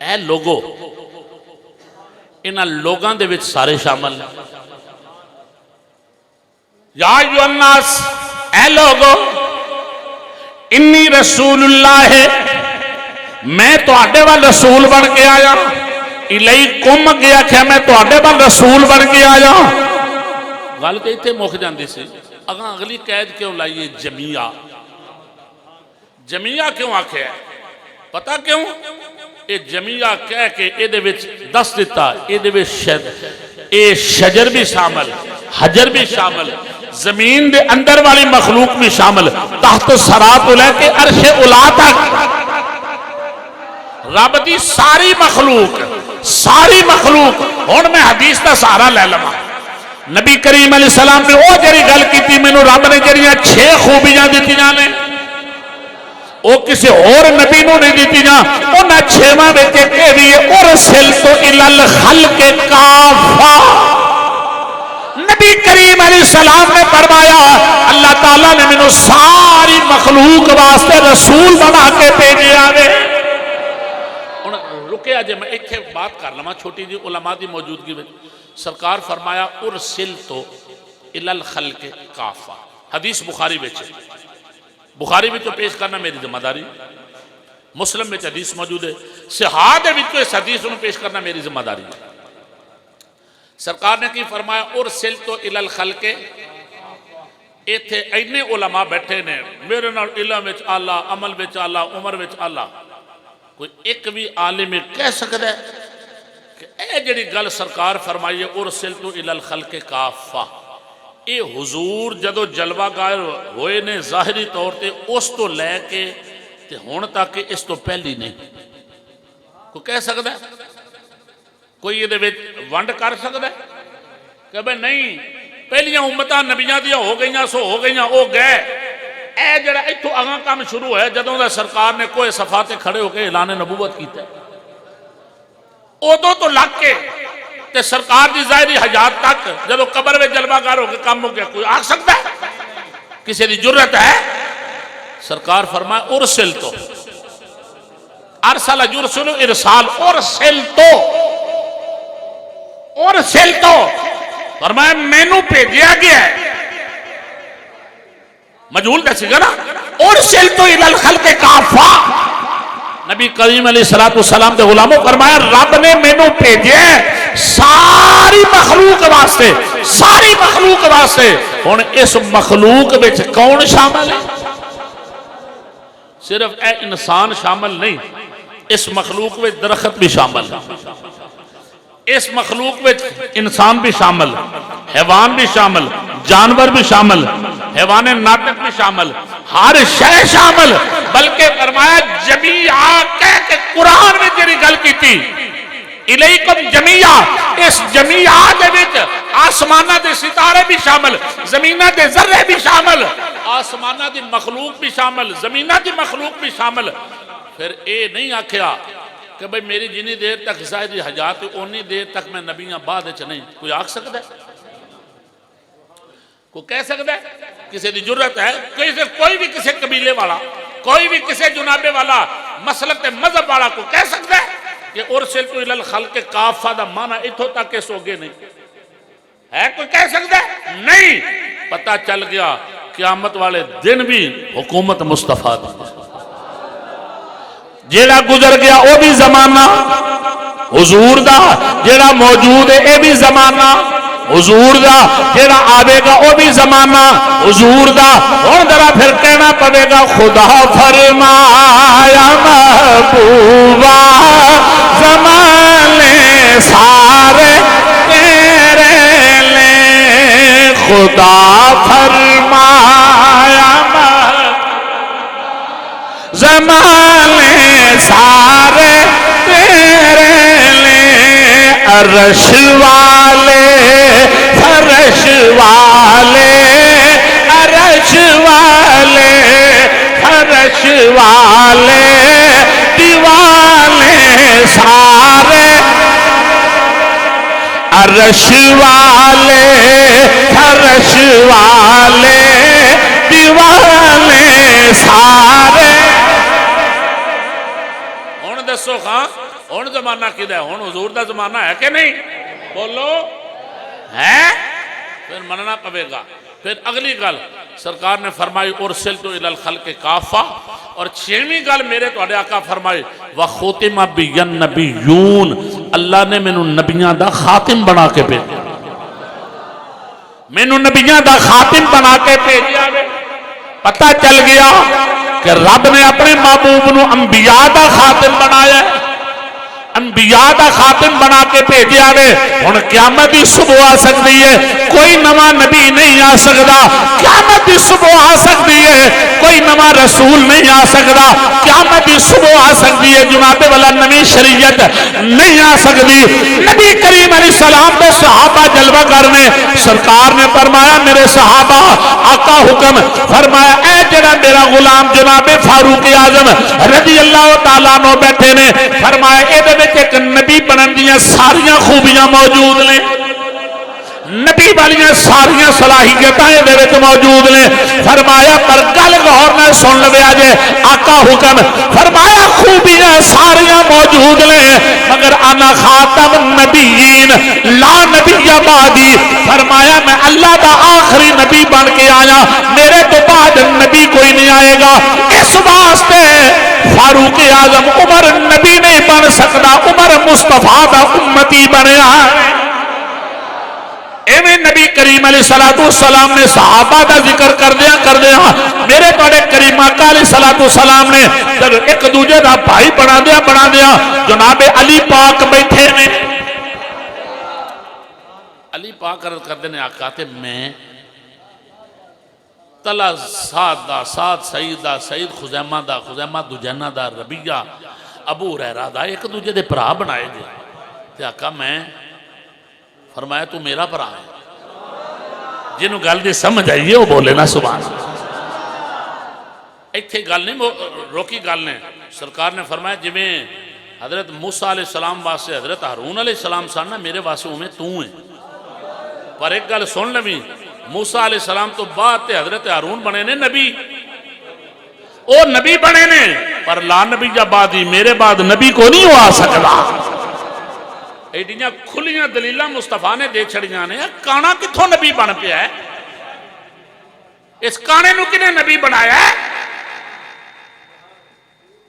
اے لوگو، انہاں لوگاں دے وچ سارے شامل یا ایوہ الناس اے لوگو انی رسول اللہ ہے، میں تو آڈے وال رسول بن کے آیا، الیکم گیا کہ میں تو آڈے وال رسول بن کے آیا۔ گل تو اتنے مک جاندی سی، اگاں اگلی قید کیوں لائیے جمیعہ، جمیعہ کیوں آکھے ہے پتہ کیوں؟ اے جمیعہ کہہ کے اے دے وچ دس دیتا، اے دے وچ اے شجر بھی شامل، حجر بھی شامل، زمین دے اندر والی مخلوق بھی شامل، تحت سرات لے کے عرش اولا تک رب دی ساری مخلوق ہن میں حدیث دا سہارا لے لواں. نبی کریم علیہ السلام نے وہ جڑی گل کیتی مینوں رب نے جڑیاں 6 خوبیاں دتیاں نے وہ کسی اور نبی نو نہیں دتیاں. انہاں 6واں وچ یہ بھی ہے ارسلت الی الخلق کافہ. نبی کریم علیہ السلام نے فرمایا اللہ تعالیٰ نے مینوں ساری مخلوق واسطے رسول بنا کے بھیجیا ہے. رکیا جے میں ایک بات کر لواں چھوٹی جی علماء دی موجودگی میں. سرکار فرمایا ارسلت الی الخلق کافہ. حدیث بخاری وچ بخاری میں تو پیش کرنا میری ذمہ داری. مسلم میں حدیث موجود ہے. صحاح دے وچ اس حدیث نو پیش کرنا میری ذمہ داری ہے. سرکار نے کی فرمایا ارسلت الی الخلق. ایتھے اینے علماء بیٹھے نے میرے نال علم وچ اعلیٰ عمل وچ اعلیٰ عمر وچ اعلیٰ. کوئی ایک بھی عالم کہہ سکتا ہے کہ اے جڑی گل سرکار فرمائی ہے ارسلت الی الخلق کافہ اے حضور جدو جلوہ گاہ ہوئے نے ظاہری طور تے اس تو لے کے تے ہون تک اس تو پہلی نہیں. کوئی کہہ سکتا ہے؟ کوئی یہ دے ونڈ کر سکتا ہے کہ بھئی نہیں پہلیاں امتاں نبیاں دیا ہو گئیاں سو ہو گئیاں او گئے. اے جڑا ایتھوں اگاں کام شروع ہے جدوں دا سرکار نے کوئی صفاتے کھڑے ہو کے اعلان نبوت کیتا ہے ادو تو لگ کے تے سرکار دی ظاہری حیات تک جدو قبر میں جلوہ گار ہو کے کام ہو گیا کوئی آ سکتا ہے؟ کسی دی جرت ہے؟ سرکار فرمائے ارسلتو. ارسل یرسل ارسال. ارسلتو فرمایا مینوں بھیجیا گیا ہے. مجہول دسی گا نا. ارسلتو الی الخلق کافہ. نبی کریم علیہ السلام دے غلاموں فرمایا رب نے مینوں بھیجیا ہے ساری مخلوق واسطے. ساری مخلوق واسطے. ہن اس مخلوق وچ کون شامل ہے؟ صرف اے انسان شامل نہیں. اس مخلوق وچ درخت بھی شامل ہے. اس مخلوق وچ انسان بھی شامل, حیوان بھی شامل, جانور بھی شامل, حیوان ناطق بھی شامل, ہر شے شامل. بلکہ فرمایا جمیعہ کہہ کے قرآن میں جڑی گل کیتی الیکم جمیعہ. اس جمیعہ دے وچ آسمانہ دے ستارے بھی شامل, زمینہ دے ذرے بھی شامل, آسمانہ دی مخلوق بھی شامل, زمینہ دی مخلوق بھی شامل. پھر اے نہیں آکھیا کہ بھئی میری جنی دیر تک ظاہری حجات اونی دیر تک میں نبیاں بعد وچ نہیں. کوئی آکھ سکتا ہے؟ کوئی کہہ سکتا ہے؟ کسی دی جرت ہے؟ کوئی بھی کسی قبیلے والا, کوئی بھی کسی جنابے والا, مسلک مذہب والا کو کہہ سکتا ہے کہ ارسلت الی الخلق کافہ دا معنی اتھوں تک کے سوگے نہیں ہے؟ کوئی کہہ سکتا ہے؟ نہیں. پتہ چل گیا قیامت والے دن بھی حکومت مصطفیٰ دی. جیڑا گزر گیا وہ بھی زمانہ حضور دا, جیڑا موجود ہے اے بھی زمانہ حضور دا, جیڑا آوے گا وہ بھی زمانہ حضور دا. اور ذرا پھر کہنا پڑے گا خدا فرمایا محبوبہ زمانے سارے تیرے لے. خدا فرمایا زمانے سارے تیرے لے. عرش والے فرش والے, عرش والے فرش والے, دیوانے سارے. عرش والے فرش والے, دیوانے سارے. ہن دسو خاں ہن زمانہ کدھا ہے؟ ہن حضور دا زمانہ ہے کہ نہیں؟ بولو ہے؟ پھر مننا پڑے گا. پھر اگلی گل سرکار نے فرمائی ارسلت الی الخلق کافہ. اور 6ویں گل میرے تو آقا فرمائی وختم بی النبیون. اللہ نے مینوں نبیاں دا خاتم بنا کے بھیجا. مینوں نبیاں دا خاتم بنا کے بھیجا. پتہ چل گیا کہ رب نے اپنے محبوب نو انبیاء دا خاتم بنایا ہے, انبیاء دا خاتم بنا کے بھیجیا ہے. ہن قیامت دی صبح آ سکتی ہے, کوئی نواں نبی نہیں آ سکتا. قیامت دی صبح آ سکتی ہے, کوئی نواں رسول نہیں آ سکتا. قیامت دی صبح آ سکتی ہے, جناب والا نویں شریعت نہیں آ سکتی. نبی کریم علیہ السلام کے صحابہ جلوہ کرنے، سرکار نے فرمایا میرے صحابہ آقا حکم فرمایا اے جڑا میرا غلام جناب فاروق اعظم رضی اللہ تعالیٰ عنہ بیٹھے نے، فرمایا اے دے وچ ایک نبی بنن دیاں ساریاں خوبیاں موجود نے، نبی والیاں ساریاں صلاحیتاں دے وچ موجود نے، فرمایا پر گل غور نال سن لویا جے آقا حکم فرمایا خوبیاں ساریاں موجود نے مگر انا خاتم النبیین لا نبی بعدی، فرمایا میں اللہ دا آخری نبی بن کے آیا، میرے تو بعد نبی کوئی نہیں آئے گا، اس واسطے فاروق اعظم عمر نبی نہیں بن سکتا، عمر مصطفیٰ دا امتی بنیا ہے۔ ایویں نبی کریم علیہ السلام نے صحابہ دا ذکر کر دیا میرے بڑے کریم آقا علیہ السلام نے جب ایک دوجہ دا بھائی بنا دیا جناب علی پاک بیٹھے نے، علی پاک عرض کردے نے آقا تے میں تلا سعد دا سعد سعید دا سعید خزیمہ دا خزیمہ دجنہ دا ربیہ ابو ہریرہ دا ایک دوجہ دے پرا بنائے دے تے آقا میں فرمایا تو میرا بھرا ہے، جنہوں گل دی سمجھ آئیے وہ بولے نا سبحان اللہ۔ ایتھے گل نہیں روکی گل نے، سرکار نے فرمایا جویں حضرت موسیٰ علیہ السلام واسطے حضرت ہارون علیہ السلام ساننا میرے واسطے میں تو ہیں، پر ایک گل سن لویں موسیٰ علیہ السلام تو بعد تے حضرت ہارون بنے نے نبی، او نبی بنے نے پر لا نبی جا بعدی میرے بعد نبی کو نہیں ہوا سکتا۔ ایڈیاں کھلیاں دلیلہ مصطفیٰ نے دے چھڑیاں نے، کانا کتھوں نبی بن پیا ہے، اس کانے نو کنے نبی بنایا ہے،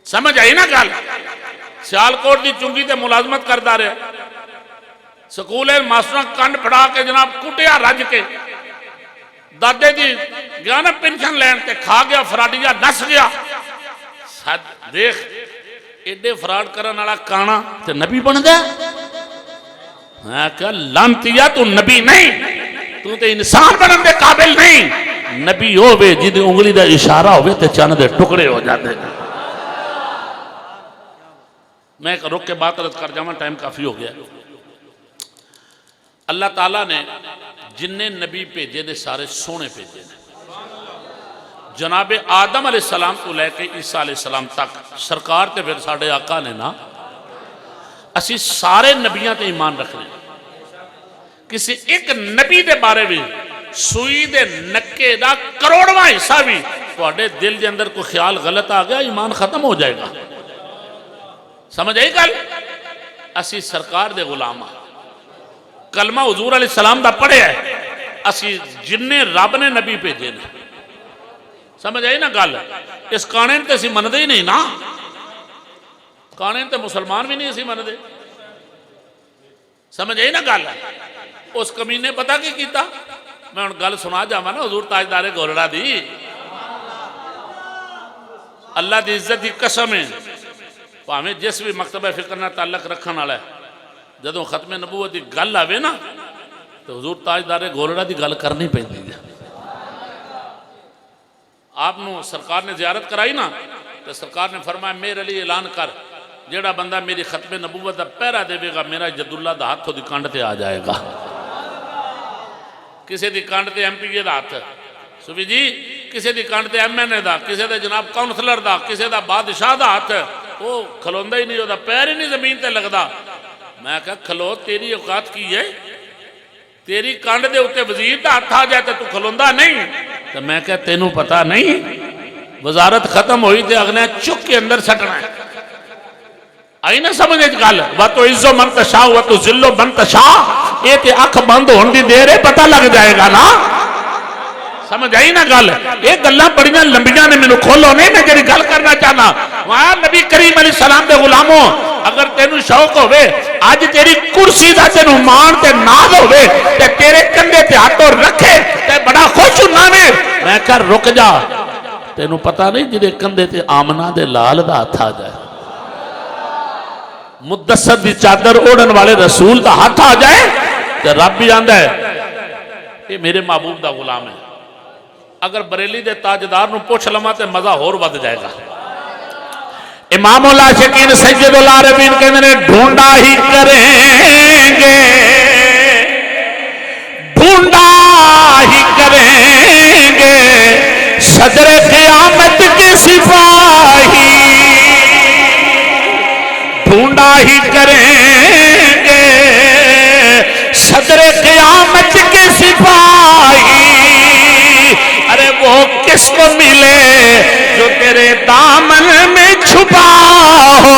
سمجھ آئی نا گل؟ سیالکوٹ دی چنگی تے ملازمت کردہ رہے، سکول ماسٹر کنڈ پھڑا کے جناب کٹیا رج کے، دادے دی گیا نا پینشن لین تے کھا گیا فراڈیا نس گیا، دیکھ ایڈے فراڈ کرن والا کانا تے نبی بن گیا، میں کہا لانتیا تو نبی نہیں، تو تے انسان بنن دے قابل نہیں، نبی ہوئے جدی انگلی دا اشارہ ہوئے تے چاند دے ٹکڑے ہو جاتے۔ میں ایک رک کے بات رد کر جاؤں، ٹائم کافی ہو گیا۔ اللہ تعالیٰ نے جننے نبی بھیجے نے سارے سونے بھیجے نے، جناب آدم علیہ السلام تو لے کے عیسیٰ علیہ السلام تک سرکار تے پھر ساڑھے آقا نے نا اسی سارے نبیاں تے ایمان رکھنے، کسی ایک نبی دے بارے بھی سوئی دے نکے دا کروڑواں حصہ بھی تواڈے دل دے اندر کوئی خیال غلط آ گیا ایمان ختم ہو جائے گا، سمجھ آئی گل؟ اسی سرکار دے غلام کلمہ حضور علیہ السلام دا پڑھے ہے، اسی جننے رب نے نبی بھیجے نے، سمجھ آئی نا گل؟ اس کانے تے اسی مندے ہی نہیں نا، کانے تے مسلمان بھی نہیں اسی مندے، سمجھ آئی نا گل؟ اس کمینے پتہ کی کیتا؟ میں ان گل سنا جاواں نا حضور تاجدار گولڑا دی، اللہ دی عزت دی قسم ہے، ہمیں جس بھی مکتبہ فکر نہ تعلق رکھن والا ہے جدوں ختم نبوت دی گل آوے نا تو حضور تاجدار گولڑا دی گل کرنی پیندی ہے۔ آپ نو سرکار نے زیارت کرائی نا تو سرکار نے فرمایا میرے لیے اعلان کر جیڑا بندہ میری ختم نبوت دا پہرا دے گا میرا جداللہ دا ہاتھ دی کانڈ تے آ جائے گا، کسی دی کانڈ تے ایم پی اے دا ہاتھ صوفی جی، کسی دی کانڈ تے ایم این اے دا، کسی دے جناب کاؤنسلر دا، کسی دا بادشاہ دا ہاتھ، وہ کھلوندہ ہی نہیں ہوتا، پیر ہی نہیں زمین تے لگدا۔ میں کہا کھلو تیری اوقات کی ہے، تیری کانڈ دے ہوتے وزیر دا ہاتھ آ جائے تو کھلوندہ نہیں، تو میں کہا تینوں پتہ نہیں وزارت ختم ہوئی تے اگنے چک کے اندر سٹنا ہے، آئی نہ سمجھے گل؟ وَتُو عِزُّ مَن تَشَاءُ وَتُو ذِلُّ مَن تَشَاءُ، یہ تے اکھ بند ہون دی دیر ہے پتہ لگ جائے گا نا، سمجھ آئی نا گل؟ یہ گلاں بڑیاں لمبیاں نے مینوں کھولو نہیں، میں جڑی گل کرنا چاہنا وہاں نبی کریم علیہ السلام دے غلاموں اگر تینوں شوق ہوئے آج تیری کرسی دا تینوں مان تے ناز ہوئے تے تیرے کندھے تے ہاتھ رکھے تے بڑا خوش ہونا میں کہا رک جا، تینوں پتہ نہیں جدے کندھے تے آمنہ دے لال دا ہاتھ آ جائے، مدثر دی چادر اوڑن والے رسول دا ہاتھ آ جائے تے رب بھی آندہ ہے یہ میرے محبوب دا غلام ہے، اگر بریلی دے تاجدار نو پوچھ لما تے مزہ اور ود جائے گا۔ امام العاشقین سید العارفین کہنے ڈھونڈا ہی کریں گے کس کو ملے جو تیرے دامن میں چھپا ہو.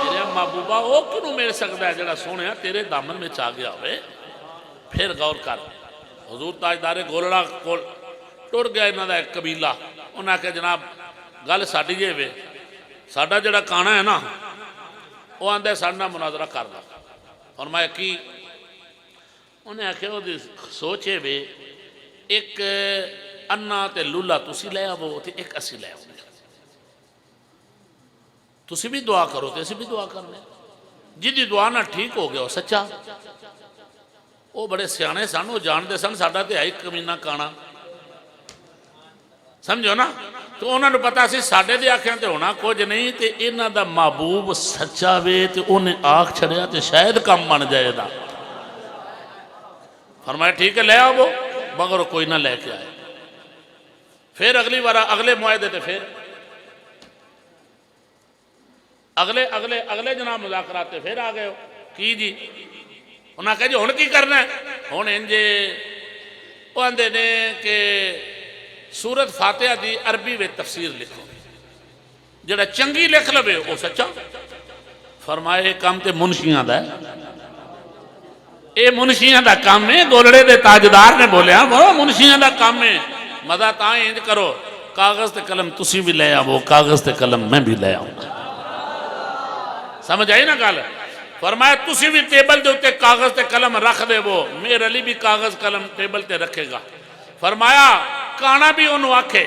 میرے محبوبہ وہ کیوں مل سکتا ہے جڑا سونے تیرے دامن میں چاہ گیا ہوئے. پھر غور کر, حضور تاجدار گولڑا کو ٹر گیا انہوں کا ایک قبیلہ. انہوں نے آخیا جناب گل ساڈی یہ وے, ساڈا جڑا کانا ہے نا وہ آدھا ساڈے نال مناظرہ کر دا. فرمایا کی؟ انہیں آخیا وہ سوچ ہے وے ایک انا تے لولا تسی لے آو تے ایک اسی لے آو, تسی بھی دعا کرو تے اسی بھی دعا کرنے. جدی دعا نہ ٹھیک ہو گیا وہ سچا, وہ بڑے سیانے سن, وہ جانتے سن ساڈا تے ہے کمینہ کانا, سمجھو نا. تو انہوں نے پتا سی ساڈے دے آنکھیں تے ہونا کچھ نہیں, تے انہاں دا محبوب سچا وے تے انہیں آنکھ چھڑیا تے شاید کم بن جائے دا. فرمایا ٹھیک ہے لے آؤ وہ, مگر کوئی نہ لے کے آئے. پھر اگلی بار اگلے معاہدے تے پھر اگلے جناب مذاکرات تے پھر آ گئے ہو کی جی. انہوں نے کہا جی ہن کی کرنا ہے؟ ہن انجے وہ آندے نے کہ سورت فاتحہ دی عربی وچ تفسیر لکھو, جڑا چنگی لکھ لوے وہ سچا. فرمائے کام تے منشیاں دا ہے, اے منشیاں دا کام ہے. گولڑے دے تاجدار نے بولیا وہ منشیاں دا کام ہے. مزہ تاں انج کرو کاغذ تے قلم تسی بھی لے آو, کاغذ تے قلم میں بھی لے آؤں. سمجھ آئی نا گل؟ فرمایا تسی بھی ٹیبل دے اتے کاغذ تے قلم رکھ دے, وہ میرے علی بھی کاغذ قلم ٹیبل تے رکھے گا. فرمایا کانا بھی انہوں آکھے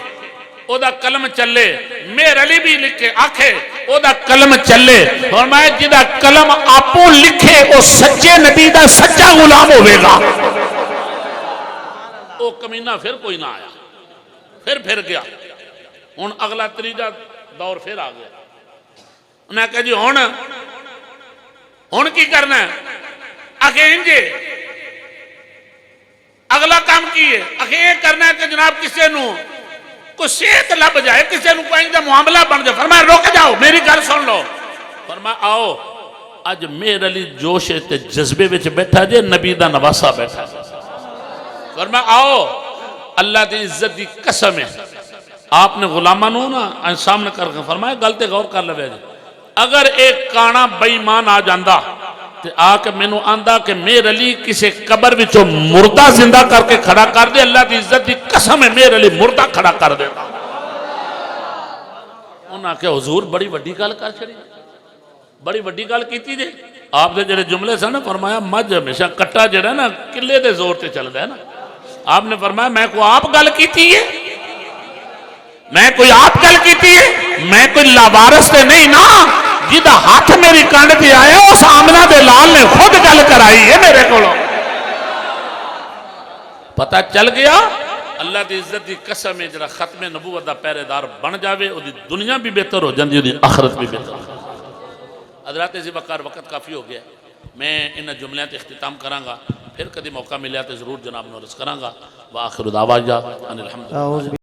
او دا قلم چلے, میرے علی بھی لکھے آکھے او دا قلم چلے. فرمایا جدا قلم آپوں لکھے او سچے نبی دا سچا غلام ہوئے گا. او کمینہ پھر کوئی نہ آیا, پھر گیا. ہن اگلا تریجا دور پھر آ گیا. انہوں نے کہا جی ہن کی کرنا ہے؟ آگے انجے اگلا کام کی ہے؟ آگے یہ کرنا ہے کہ جناب کسے نو کوئی صحت لب جائے, کسے نو کوئی انجا معاملہ بن جائے. فرمایا رک جاؤ میری گل سن لو. فرمایا آؤ اج میرے علی جوش تے جذبے وچ بیٹھا جے, نبی دا نواسا بیٹھا جے. فرمایا آؤ اللہ دی عزت دی قسم ہے آپ نے غلامہ نو نا سامنے کر کے فرمایا گل تے غور کر لوے جی. اگر ایک کانا بے ایمان آ جاندہ تے آ کے میں نو آندہ کہ میرے علی کسے قبر وچوں مردہ زندہ کر کے کھڑا کر دے, اللہ دی عزت دی قسم ہے میرے علی مردہ کھڑا کر دے. انہاں کہ حضور بڑی وڈی گل کر چھڑی, بڑی وڈی گل کیتی جے. آپ دے جڑے جملے سن فرمایا مجھ ہمیشہ کٹا جڑا نا قلعے دے زور تے چل دے نا. آپ نے فرمایا میں کوئی آپ گل کیتی ہے, میں کوئی آپ گل کیتی ہے, میں کوئی لاوارث تے نہیں نا. جدہ ہاتھ میری کانڈ پہ آیا اس آمنہ دے لال نے خود گل کرائی ہے میرے کولوں. پتہ چل گیا اللہ دی عزت دی قسم ہے جڑا ختم نبوت دا پہرے دار بن جاوے او دی دنیا بھی بہتر ہو جاندی, او دی آخرت بھی بہتر ہو جاندی. حضرات ذبکار وقت کافی ہو گیا, میں ان جملیاں تے اختتام کراں گا, پھر کدی موقع ملیا تو ضرور جناب نورس کراں گا. وآخر دعوانا ان الحمدللہ.